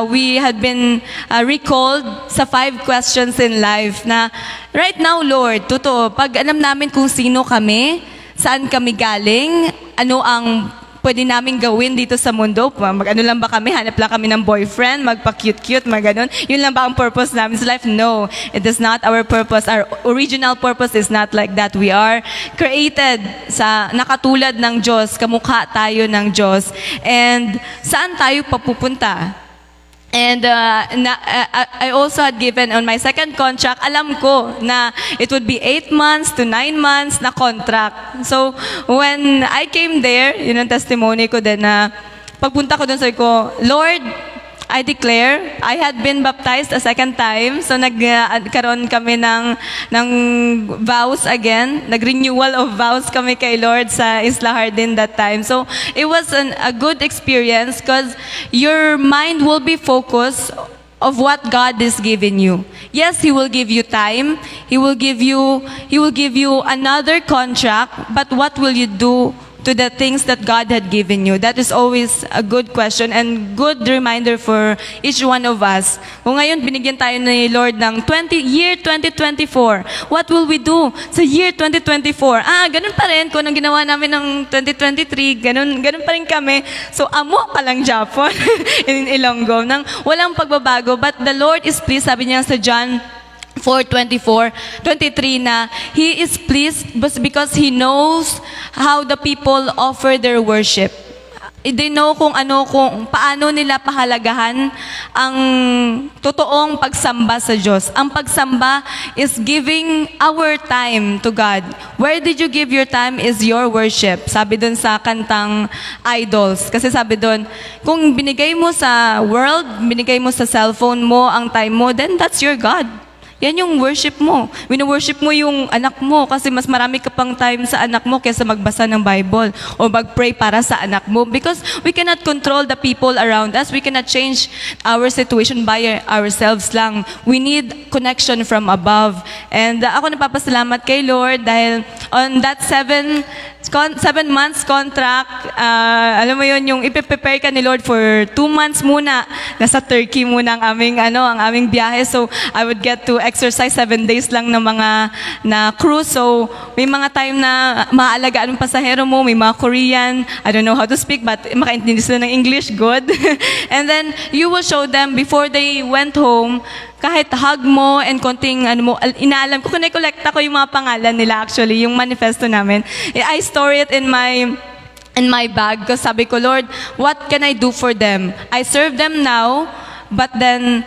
we had been recalled sa 5 questions in life na right now, Lord, totoo, pag alam namin kung sino kami, saan kami galing, ano ang pwede namin gawin dito sa mundo. Mag-ano lang ba kami? Hanap lang kami ng boyfriend? Magpa-cute-cute? Mag-ganon? Yun lang ba ang purpose namin sa life? No. It is not our purpose. Our original purpose is not like that. We are created sa nakatulad ng Diyos. Kamukha tayo ng Diyos. And saan tayo papupunta? And I also had given on my second contract, alam ko na it would be 8 months to 9 months na contract. So, when I came there, yun ang testimony ko din na pagpunta ko dun, sabi ko, Lord, I declare, I had been baptized a second time. So, nagkaroon kami ng vows again. Nag-renewal of vows kami kay Lord sa Isla Hardin that time. So, it was a good experience because your mind will be focused of what God is giving you. Yes, He will give you time. He will give you another contract. But what will you do to the things that God had given you? That is always a good question and good reminder for each one of us. Kung ngayon binigyan tayo ni Lord ng year 2024, what will we do sa year 2024? Ganun pa rin kung anong ginawa namin ng 2023, ganun pa rin kami. So, amo pa lang Japon in Ilonggo, nang walang pagbabago. But the Lord is pleased, sabi niya sa John 4:23 na He is pleased because He knows how the people offer their worship. They know kung paano nila pahalagahan ang totoong pagsamba sa Diyos. Ang pagsamba is giving our time to God. Where did you give your time is your worship. Sabi dun sa kantang Idols. Kasi sabi dun, kung binigay mo sa world, binigay mo sa cellphone mo ang time mo, then that's your God. Yan yung worship mo. Wino-worship mo yung anak mo kasi mas marami ka pang time sa anak mo kaysa magbasa ng Bible o mag-pray para sa anak mo because we cannot control the people around us. We cannot change our situation by ourselves lang. We need connection from above. And ako napapasalamat kay Lord dahil on that 7 months contract, alam mo yun, yung ipiprepare ka ni Lord for 2 months muna. Nasa Turkey muna ang aming biyahe. So, I would get to exercise 7 days lang ng mga na cruise. So may mga time na maaalagaan ng pasahero mo, may mga Korean, I don't know how to speak, but makaintindi sila ng English, good. And then you will show them before they went home, kahit hug mo and konting ano mo, inaalam ko, kine-collect ko yung mga pangalan nila actually, yung manifesto namin. I store it in my bag because sabi ko, Lord, what can I do for them? I serve them now, but then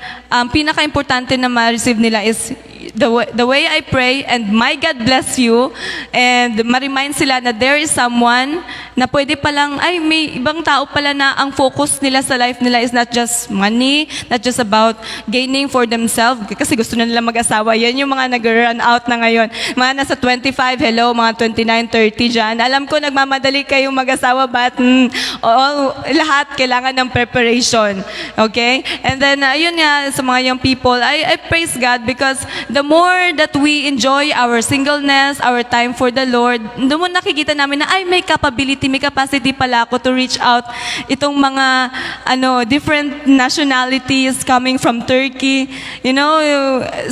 pinaka-importante na ma-receive nila is the way I pray and my God bless you, and ma-remind sila na there is someone na pwede palang, ay may ibang tao pala na ang focus nila sa life nila is not just money, not just about gaining for themselves, kasi gusto na nila mag-asawa. Yan yung mga nag-run out na ngayon. Mga nasa 25, hello, mga 29, 30 dyan. Alam ko nagmamadali kayong mag-asawa, but lahat kailangan ng preparation. Okay? And then, ayun nga, sa mga young people, I praise God because the more that we enjoy our singleness, our time for the Lord, doon mo nakikita namin na, ay, may capacity pala ako to reach out itong mga, different nationalities coming from Turkey. You know,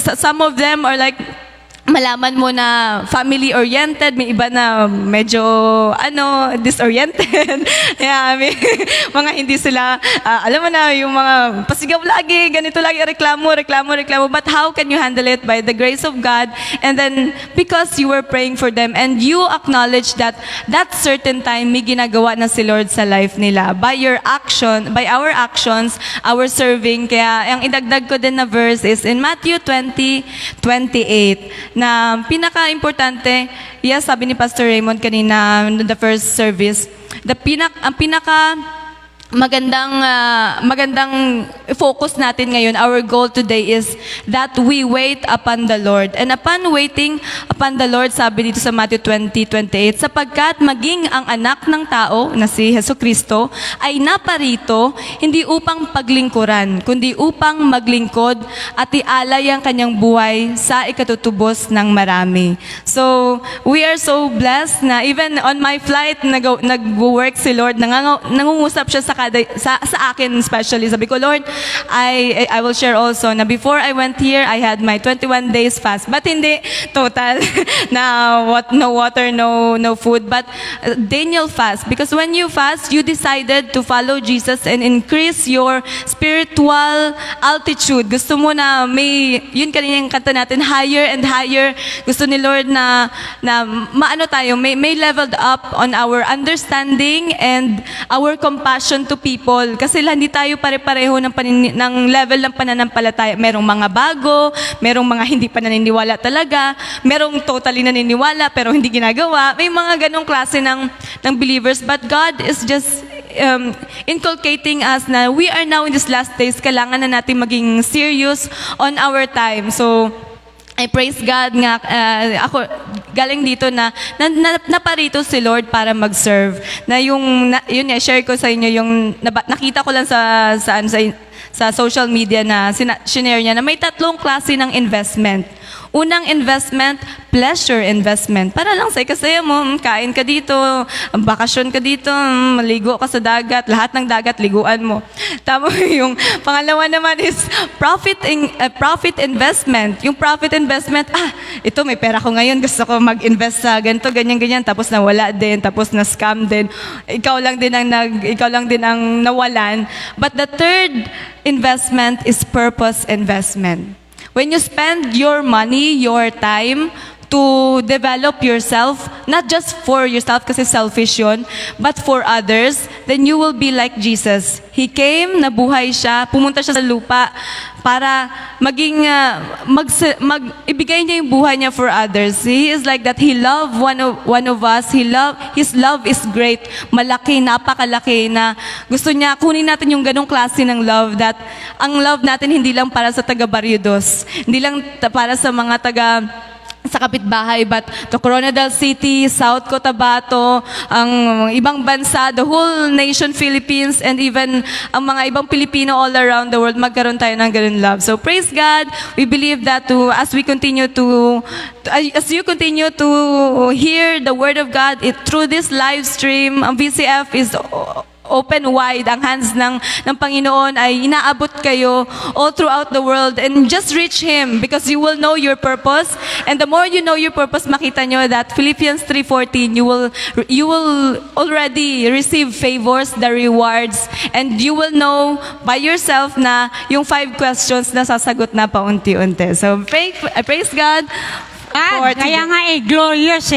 some of them are like, malaman mo na family-oriented, may iba na medyo, disoriented. Yeah, mga hindi sila, alam mo na, yung mga pasigaw lagi, ganito lagi, reklamo. But how can you handle it? By the grace of God. And then, because you were praying for them and you acknowledge that certain time, may ginagawa na si Lord sa life nila. By our actions, our serving. Kaya, ang idagdag ko din na verse is in Matthew 20:28. Na pinaka-importante, yes, sabi ni Pastor Raymond kanina in the first service, ang pinaka magandang focus natin ngayon, our goal today is that we wait upon the Lord. And upon waiting upon the Lord, sabi dito sa Matthew 20:28, sapagkat maging ang anak ng tao na si Jesucristo ay naparito hindi upang paglingkuran, kundi upang maglingkod at ialay ang kanyang buhay sa ikatutubos ng marami. So, we are so blessed na even on my flight, nag-work si Lord, nangungusap siya sa akin especially. Sabi ko, Lord, I will share also na before I went here, I had my 21 days fast. But hindi total na no water, no food. But Daniel fast. Because when you fast, you decided to follow Jesus and increase your spiritual altitude. Gusto mo na yun kanina yung kanta natin, higher and higher. Gusto ni Lord na may leveled up on our understanding and our compassion to people. Kasi hindi tayo pare-pareho ng level ng pananampalataya. Merong mga bago, merong mga hindi pa naniniwala talaga, merong totally naniniwala pero hindi ginagawa. May mga ganong klase ng believers. But God is just inculcating us na we are now in these last days, kailangan na natin maging serious on our time. So, I praise God nga, ako galing dito na naparito si Lord para mag-serve. Yun share ko sa inyo yung nakita ko lang sa social media na shinare niya na may 3 klase ng investment. Unang investment, pleasure investment. Para lang sa ikasaya mo, kain ka dito, bakasyon ka dito, maligo ka sa dagat, lahat ng dagat, liguan mo. Tapos yung pangalawa naman is profit investment. Yung profit investment, ito may pera ko ngayon, gusto ko mag-invest sa ganito, ganyan, tapos nawala din, tapos na-scam din. Ikaw lang din ang nawalan. But the third investment is purpose investment. When you spend your money, your time to develop yourself, not just for yourself kasi selfish yun, but for others, then you will be like Jesus. He came, nabuhay siya, pumunta siya sa lupa para ibigay niya yung buhay niya for others. He is like that. He loved one of us. His love is great. Malaki, napakalaki na gusto niya, kunin natin yung ganong klase ng love, that ang love natin hindi lang para sa taga Barrio Dos, hindi lang para sa mga taga sa kapitbahay, but to Coronadal City, South Cotabato, ang ibang bansa, the whole nation Philippines, and even ang mga ibang Pilipino all around the world, magkaroon tayo ng ganun love. So praise God. We believe that as you continue to hear the Word of God through this live stream, ang VCF is open wide ang hands ng Panginoon, ay inaabot kayo all throughout the world, and just reach Him because you will know your purpose. And the more you know your purpose, makita nyo that Philippians 3:14, you will already receive favors, the rewards, and you will know by yourself na yung 5 questions na sasagot na paunti-unti. So praise God for God, kaya today. nga glorious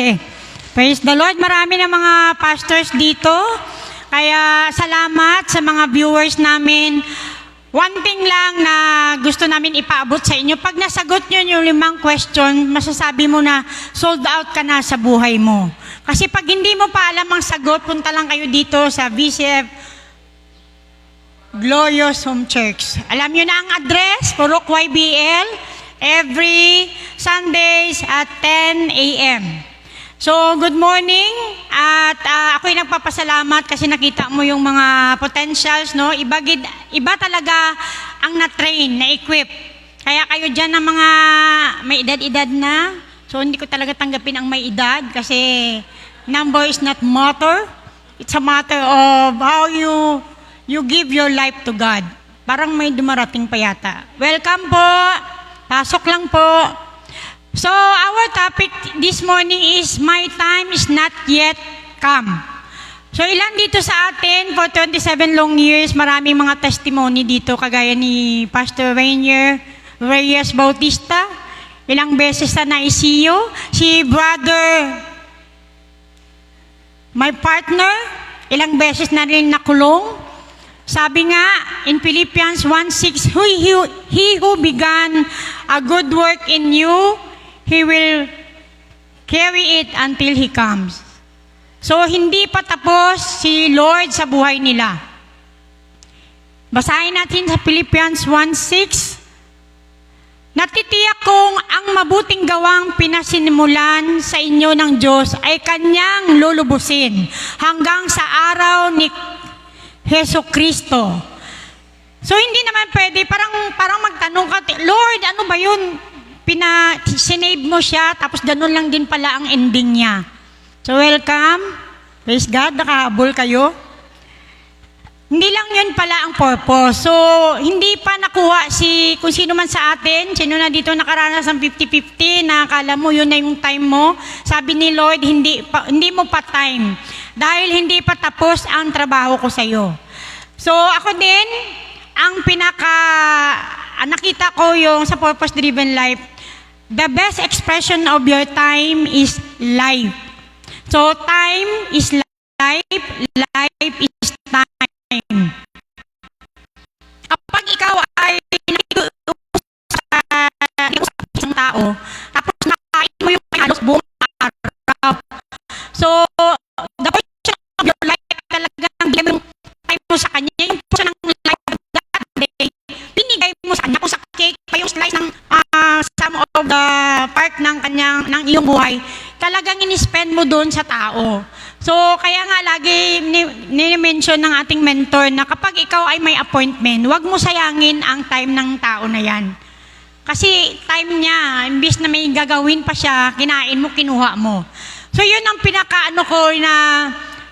Praise the Lord. Marami na mga pastors dito. Kaya salamat sa mga viewers namin. One thing lang na gusto namin ipaabot sa inyo, pag nasagot nyo yung 5 question, masasabi mo na sold out ka na sa buhay mo. Kasi pag hindi mo pa alam ang sagot, punta lang kayo dito sa VCF Glorious Home Church. Alam nyo na ang address, Purok YBL, every Sundays at 10 a.m. So, good morning. At ako'y nagpapasalamat kasi nakita mo yung mga potentials, no? Iba talaga ang na-train, na-equip. Kaya kayo dyan ng mga may edad-edad na. So, hindi ko talaga tanggapin ang may edad kasi number is not matter. It's a matter of how you give your life to God. Parang may dumarating pa yata. Welcome po. Pasok lang po. So, our topic this morning is, My Time is Not Yet Come. So, ilan dito sa atin, for 27 long years, maraming mga testimony dito, kagaya ni Pastor Rainier Reyes Bautista. Ilang beses na naisiyo. Si Brother, my partner, ilang beses na rin nakulong. Sabi nga, in Philippians 1:6, He who began a good work in you, He will carry it until He comes. So, hindi pa tapos si Lord sa buhay nila. Basahin natin sa Philippians 1:6. Natitiyak kong ang mabuting gawang pinasinimulan sa inyo ng Diyos ay Kanyang lulubusin hanggang sa araw ni Heso Kristo. So, hindi naman pwede, parang magtanong ka, Lord, ano ba yun? Sinave mo siya, tapos ganun lang din pala ang ending niya. So, welcome. Praise God, nakahabol kayo. Hindi lang yun pala ang purpose. So, hindi pa nakuha kung sino man sa atin, sino na dito nakaranas ng 50-50, na akala mo yun na yung time mo. Sabi ni Lord, hindi mo pa time. Dahil hindi pa tapos ang trabaho ko sa'yo. So, ako din, ang nakita ko yung sa purpose-driven life, the best expression of your time is life. So, time is life, life is time. Kapag ikaw ay sa isang tao, tapos nakain mo yung halos buong araw. So, the portion of your life talagang bigay mo yung time mo sa kanya, yung portion ng life that day, binigay mo sa kanya. Kung sa cake pa yung slice ng some of the part ng iyong buhay, talagang in-spend mo doon sa tao. So, kaya nga lagi ni-mention ng ating mentor na kapag ikaw ay may appointment, huwag mo sayangin ang time ng tao na yan. Kasi time niya, imbis na may gagawin pa siya, kinain mo, kinuha mo. So, yun ang pinaka-ano ko na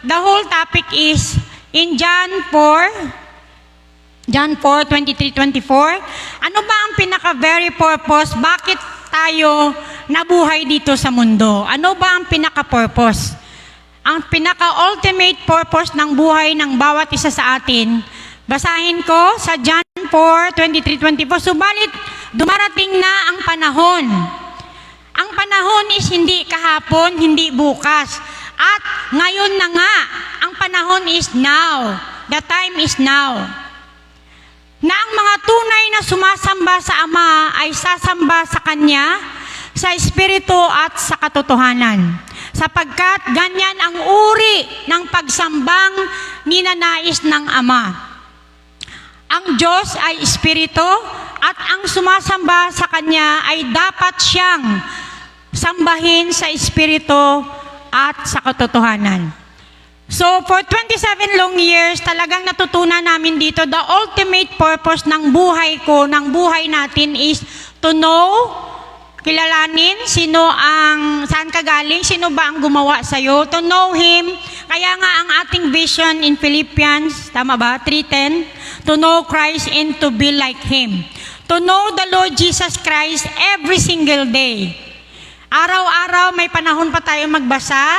the whole topic is in John 4:23-24. Ano ba ang pinaka-very purpose? Bakit tayo nabuhay dito sa mundo? Ano ba ang pinaka-purpose? Ang pinaka-ultimate purpose ng buhay ng bawat isa sa atin, basahin ko sa John 4:23-24. Subalit, dumarating na ang panahon. Ang panahon is hindi kahapon, hindi bukas. At ngayon na nga, ang panahon is now. The time is now. Na ang mga tunay na sumasamba sa Ama ay sasamba sa Kanya, sa Espiritu at sa katotohanan. Sapagkat ganyan ang uri ng pagsambang ninanais ng Ama. Ang Diyos ay Espiritu at ang sumasamba sa Kanya ay dapat siyang sambahin sa Espiritu at sa katotohanan. So, for 27 long years, talagang natutunan namin dito, the ultimate purpose ng buhay ko, ng buhay natin is to know, kilalanin saan ka galing, sino ba ang gumawa sa'yo, to know Him. Kaya Kaya nga ang ating vision in Philippians, tama ba? 3:10, to know Christ and to be like Him. To know the Lord Jesus Christ every single day. Araw-araw may panahon pa tayo magbasa,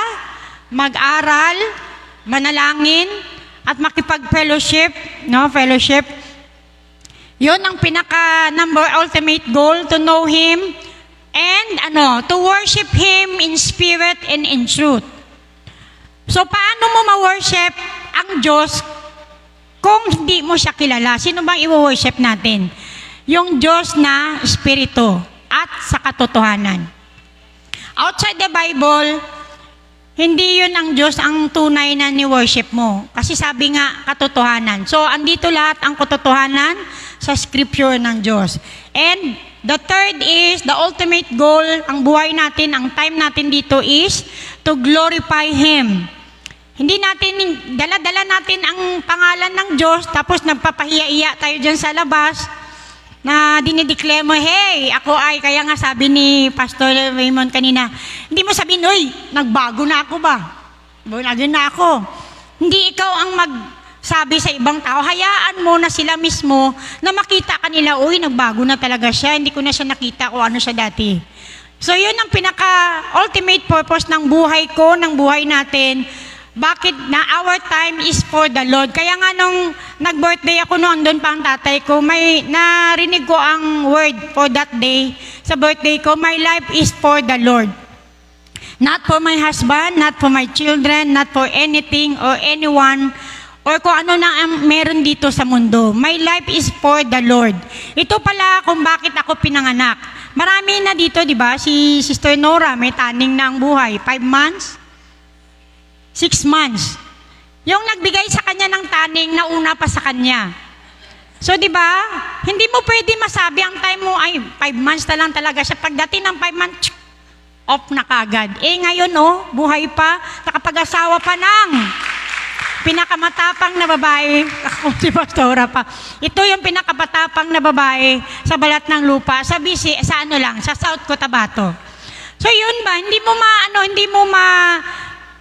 mag-aral, manalangin, at makipag-fellowship, no? Fellowship. Yun ang ultimate goal, to know Him and to worship Him in spirit and in truth. So, paano mo ma-worship ang Diyos kung hindi mo siya kilala? Sino bang i-worship natin? Yung Diyos na Espiritu at sa katotohanan. Outside the Bible, hindi yun ang Diyos ang tunay na ni-worship mo. Kasi sabi nga, katotohanan. So, andito lahat ang katotohanan sa scripture ng Diyos. And the third is, the ultimate goal, ang buhay natin, ang time natin dito is to glorify Him. Hindi natin, dala-dala natin ang pangalan ng Diyos, tapos nagpapahiya-iya tayo dyan sa labas, na dinideclare mo, hey, ako ay, kaya nga sabi ni Pastor Raymond kanina, hindi mo sabihin, oy, nagbago na ako ba? Bago na ako. Hindi ikaw ang magsabi sa ibang tao, hayaan mo na sila mismo na makita kanila, uy, nagbago na talaga siya, hindi ko na siya nakita kung ano siya dati. So yun ang pinaka-ultimate purpose ng buhay ko, ng buhay natin. Bakit na our time is for the Lord? Kaya nga nung nag-birthday ako noon, doon pa ang tatay ko, may narinig ko ang word for that day. Sa birthday ko, my life is for the Lord. Not for my husband, not for my children, not for anything or anyone, or kung ano na ang meron dito sa mundo. My life is for the Lord. Ito pala kung bakit ako pinanganak. Marami na dito, di ba? Si Sister Nora, may taning na ang buhay. 5 months? 6 months. Yung nagbigay sa kanya ng taning, nauna pa sa kanya. So, di ba? Hindi mo pwede masabi ang time mo, ay, 5 months na lang talaga siya. Pagdating ng 5 months, off na kagad. Ngayon, buhay pa, nakapag-asawa pa ng pinakamatapang na babae. Ako si Pastora pa. Ito yung pinakamatapang na babae sa balat ng lupa. Sa South Cotabato. So, yun ba? Hindi mo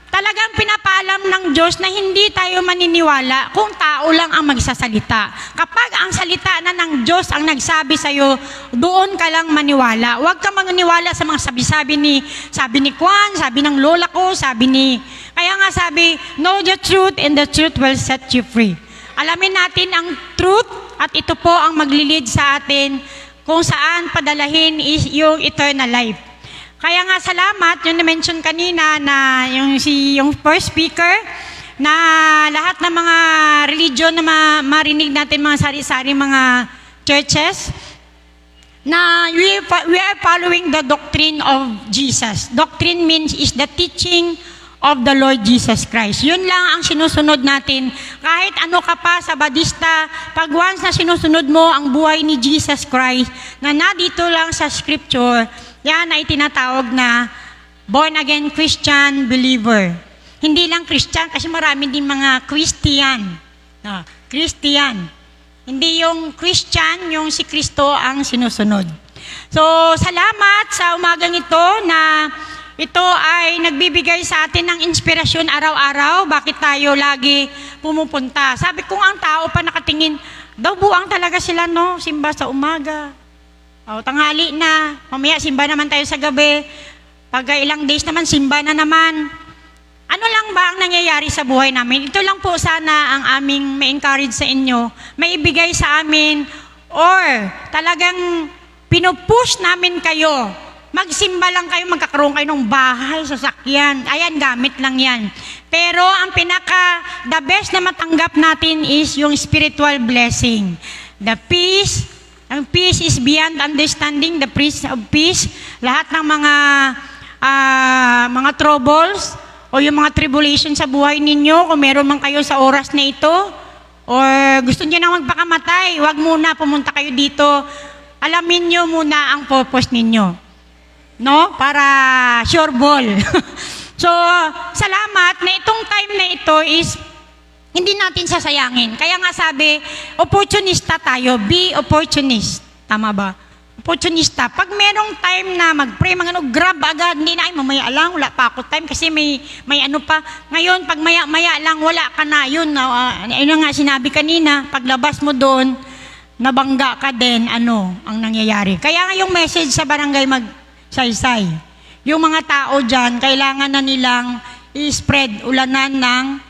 talagang pinapaalam ng Diyos na hindi tayo maniniwala kung tao lang ang magsasalita. Kapag ang salita na ng Diyos ang nagsabi sa'yo, doon ka lang maniwala. Huwag ka maniniwala sa mga sabi ni Juan, sabi ng lola ko, kaya nga sabi, know the truth and the truth will set you free. Alamin natin ang truth at ito po ang maglilid sa atin kung saan padalahin is yung eternal life. Kaya nga salamat, yung na-mention kanina na yung first speaker, na lahat ng mga religion na marinig natin, mga sari-sari mga churches, na we are following the doctrine of Jesus. Doctrine means is the teaching of the Lord Jesus Christ. Yun lang ang sinusunod natin. Kahit ano ka pa sa Badista, pag once na sinusunod mo ang buhay ni Jesus Christ, na dito lang sa scripture, yan ay tinatawag na born-again Christian believer. Hindi lang Christian, kasi marami din mga Christian. Christian. Hindi yung Christian, yung si Kristo ang sinusunod. So, salamat sa umagang ito na ito ay nagbibigay sa atin ng inspirasyon araw-araw. Bakit tayo lagi pumupunta? Sabi ko ang tao pa nakatingin, daw buang talaga sila, simba sa umaga. Tanghali na, mamaya simba naman tayo sa gabi. Pag ilang days naman, simba na naman. Ano lang ba ang nangyayari sa buhay namin? Ito lang po sana ang aming ma-encourage sa inyo, maibigay sa amin, or talagang pinupush namin kayo. Magsimba lang kayo, magkakaroon kayo ng bahay, sasakyan. Ayan, gamit lang yan. Pero ang the best na matanggap natin is yung spiritual blessing. The peace. Ang peace is beyond understanding, the Prince of Peace. Lahat ng mga troubles o yung mga tribulation sa buhay ninyo, kung meron man kayo sa oras na ito, or gusto niyo na magpakamatay, wag muna pumunta kayo dito. Alamin niyo muna ang purpose ninyo. Para sure ball. So, salamat na itong time na ito is hindi natin sasayangin. Kaya nga sabi, opportunista tayo. Be opportunist. Tama ba? opportunista. Pag merong time na mag-pray, grab agad, hindi na, ay mamaya lang, wala pa ako time kasi may ano pa. Ngayon, pag maya lang, wala ka na, yun nga sinabi kanina, paglabas mo doon, nabangga ka din, ano ang nangyayari. Kaya nga yung message sa barangay Magsaysay, yung mga tao dyan, kailangan na nilang i-spread ulanan ng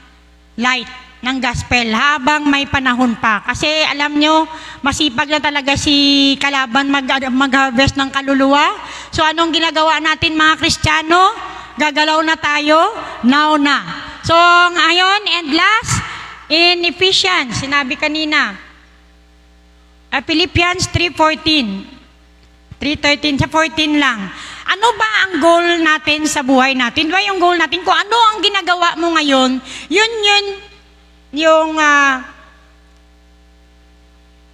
light, ng gospel habang may panahon pa. Kasi alam nyo, masipag na talaga si kalaban mag-harvest ng kaluluwa. So anong ginagawa natin mga Kristiyano? Gagalaw na tayo, now na. So ngayon, and last, in Ephesians, sinabi kanina, Philippians 3:14, 3:13 sa 14 lang. Ano ba ang goal natin sa buhay natin? Ba yung goal natin? Kung ano ang ginagawa mo ngayon, yun yung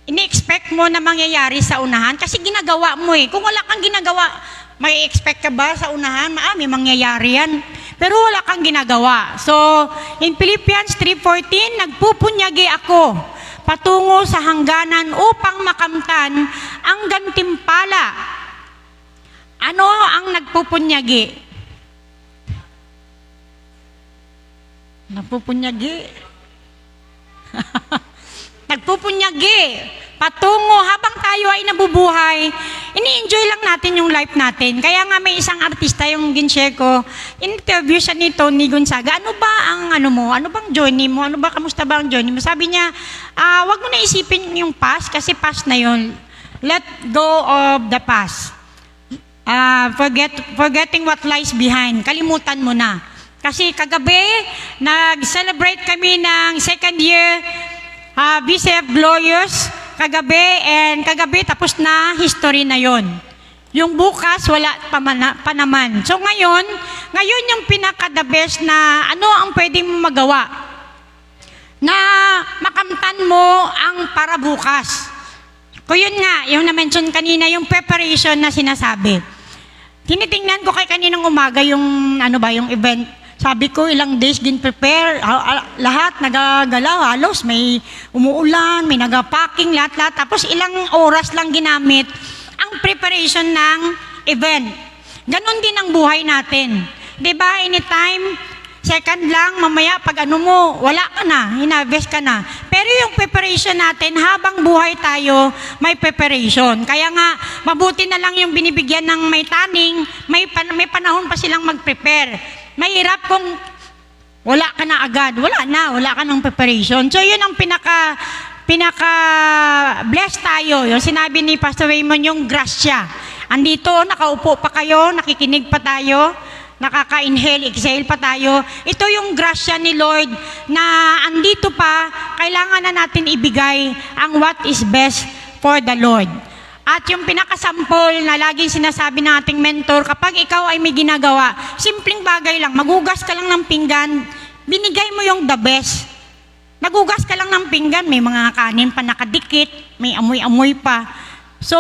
ini-expect mo na mangyayari sa unahan kasi ginagawa mo eh. Kung wala kang ginagawa, may expect ka ba sa unahan? May mangyayari yan. Pero wala kang ginagawa. So, in Philippians 3:14, nagpupunyagi ako patungo sa hangganan upang makamtan ang gantimpala. Ano ang nagpupunyagi? Nagpupunyagi. Nagpupunyagi. Patungo habang tayo ay nabubuhay, ini-enjoy lang natin yung life natin. Kaya nga may isang artista yung ginshare ko, interview siya ni Tony Gonzaga, ano ba ang ano mo? Ano bang journey mo? Ano ba, kamusta ba ang journey mo? Sabi niya, wag mo na isipin yung past kasi past na yun. Let go of the past. Forgetting what lies behind. Kalimutan mo na. Kasi kagabi, nag-celebrate kami ng second year VCF Glorious. Kagabi tapos na history na yon. Yung bukas, wala pa naman. So ngayon yung pinaka-the best na ano ang pwede mo magawa na makamtan mo ang para bukas. Kung yun nga, yung na-mention kanina, yung preparation na sinasabi. Tinitingnan ko kay kaninang umaga yung yung event. Sabi ko, ilang days prepare, lahat nagagalaw, halos may umuulan, may nagapacking, lahat. Tapos ilang oras lang ginamit ang preparation ng event. Ganon din ang buhay natin. Diba, anytime, second lang, mamaya pag wala ka na, hinarvest ka na. Pero yung preparation natin, habang buhay tayo, may preparation. Kaya nga, mabuti na lang yung binibigyan ng may taning, may panahon pa silang mag-prepare. Mahirap kung wala ka na agad, wala ka ng preparation. So yun ang pinaka-blessed tayo. Yung sinabi ni Pastor Raymond, yung grasya. Andito, nakaupo pa kayo, nakikinig pa tayo, nakaka-inhale, exhale pa tayo. Ito yung grasya ni Lord na andito pa, kailangan na natin ibigay ang what is best for the Lord. At yung pinakasampol na laging sinasabi ng ating mentor, kapag ikaw ay may ginagawa, simpleng bagay lang, magugas ka lang ng pinggan, binigay mo yung the best. Nagugas ka lang ng pinggan, may mga kanin pa nakadikit, may amoy-amoy pa. So,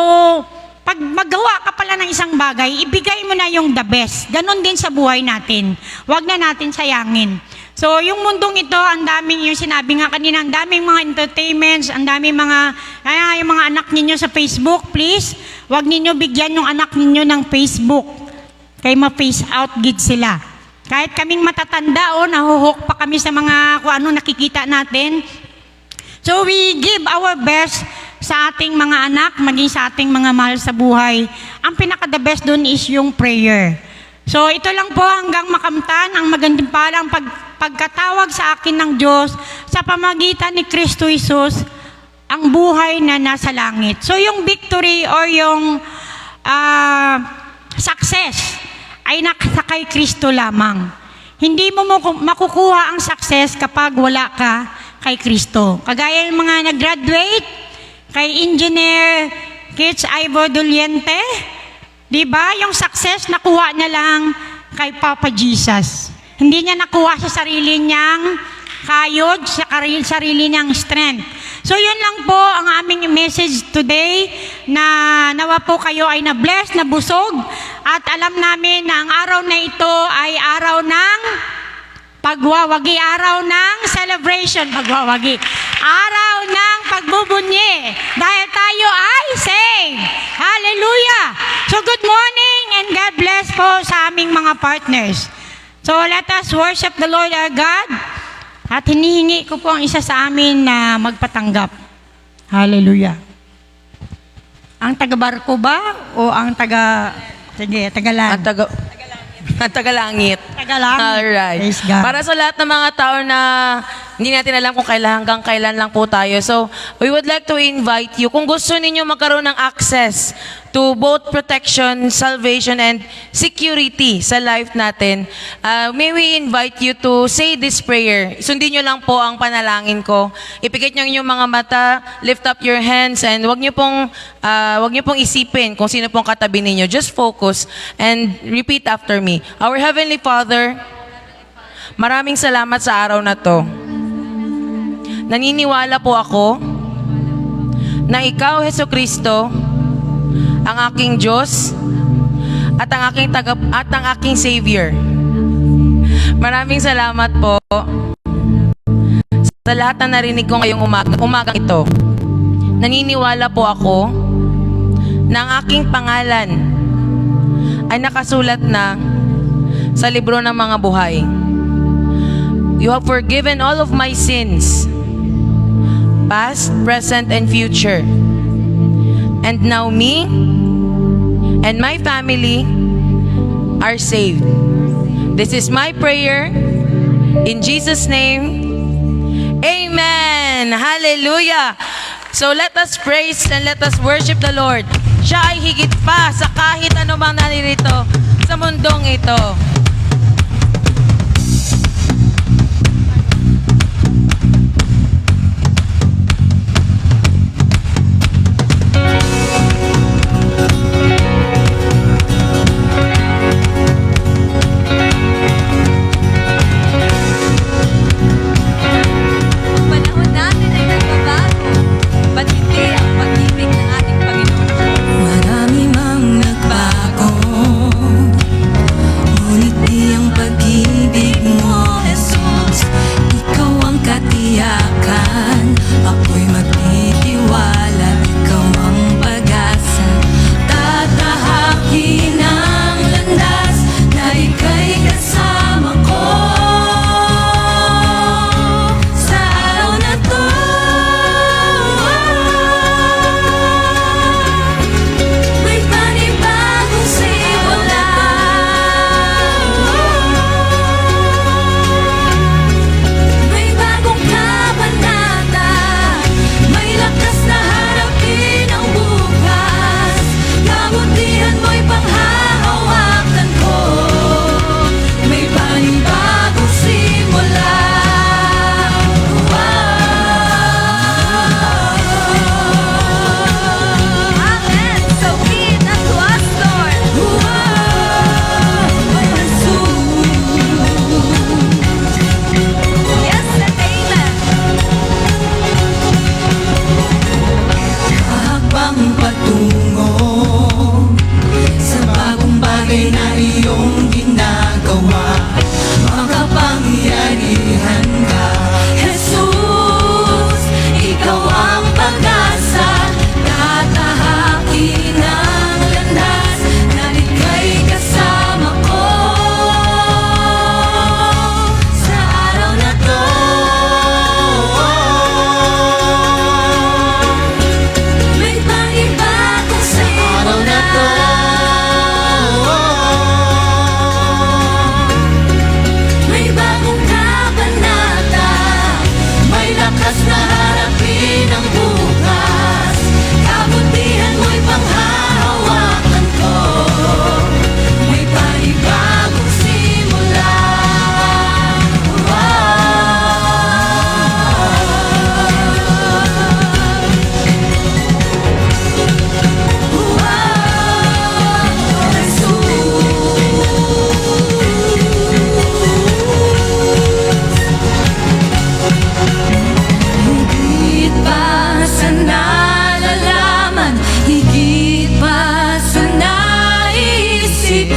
pag magawa ka pala ng isang bagay, ibigay mo na yung the best. Ganon din sa buhay natin. Huwag na natin sayangin. So, yung mundong ito, ang daming, yung sinabi nga kanina, ang daming mga entertainments, ang daming yung mga anak ninyo sa Facebook, please, huwag ninyo bigyan yung anak ninyo ng Facebook. Kaya ma-face out gid sila. Kahit kaming matatanda, nahuhook pa kami sa mga kung ano nakikita natin. So, we give our best sa ating mga anak, maging sa ating mga mahal sa buhay. Ang pinaka-the best dun is yung prayer. So, ito lang po hanggang makamtan ang magandang palang pagkatawag sa akin ng Diyos sa pamagitan ni Kristo Jesus, ang buhay na nasa langit. So, yung victory or yung success ay nasa kay Kristo lamang. Hindi mo makukuha ang success kapag wala ka kay Kristo. Kagaya ng mga nag-graduate, kay Engineer Kitz Ivor Doliente, diba? Yung success nakuha niya lang kay Papa Jesus. Hindi niya nakuha sa sarili niyang kayod, sa sarili niyang strength. So yun lang po ang aming message today, na nawa po kayo ay na-bless, nabusog, at alam namin na ang araw na ito ay araw ng pagwawagi, araw ng celebration, pagwawagi, araw ng pagbubunyi dahil tayo ay saved. Hallelujah! So good morning and God bless po sa aming mga partners. So let us worship the Lord our God at hinihingi ko po ang isa sa amin na magpatanggap. Hallelujah! Ang taga-barko ba o ang taga-land? Ang tagalangit. Tagalangit. Alright. Praise God. Para sa lahat ng mga tao na hindi natin alam kung hanggang kailan lang po tayo. So, we would like to invite you, kung gusto ninyo magkaroon ng access to both protection, salvation, and security sa life natin, may we invite you to say this prayer. Sundin nyo lang po ang panalangin ko. Ipikit nyo yung mga mata, lift up your hands, and wag nyo pong isipin kung sino pong katabi ninyo. Just focus and repeat after me. Our Heavenly Father, maraming salamat sa araw na to. Naniniwala po ako na Ikaw, Heso Kristo, ang aking Diyos at ang aking Savior. Maraming salamat po sa lahat na narinig ko ngayong umagang ito. Naniniwala po ako na ang aking pangalan ay nakasulat na sa libro ng mga buhay. You have forgiven all of my sins, past, present, and future. And now me and my family are saved. This is my prayer. In Jesus' name, Amen. Hallelujah. So let us praise and let us worship the Lord. Siya ay higit pa sa kahit anumang naririto sa mundong ito. Panahon natin ay nagbabago, ba't hindi ang pag-ibig ng ating Panginoon? Marami mang nagbago, ngunit di ang pag-ibig mo, Jesus. Ikaw ang katiyakan, ako'y magtitiwala. Ikaw ang pag-asa, tatahakin ang landas na ika'y kasama ko. Sa araw na to, may panibagong simula. May bagong kabanata, may lakas na harapin ang bukas. Kabutihan mo'y panghahawakan ko, may panibagong simula. Amen. So be it unto us, Lord. Yes and amen. Habang patungo sa bagong bagay na iyong ginagawa, makapangyarihan ka, Jesus. Ikaw ang pag-asa, tatahakin ang landas na ika'y kasama ko. Sa araw na to, may panibagong simula. May bagong kabanata, may lakas na harapin ang bukas. Kabutihan mo'y panghahawakan ko, may panibagong simula. Higit pa sa nalalaman, higit pa sa naisip,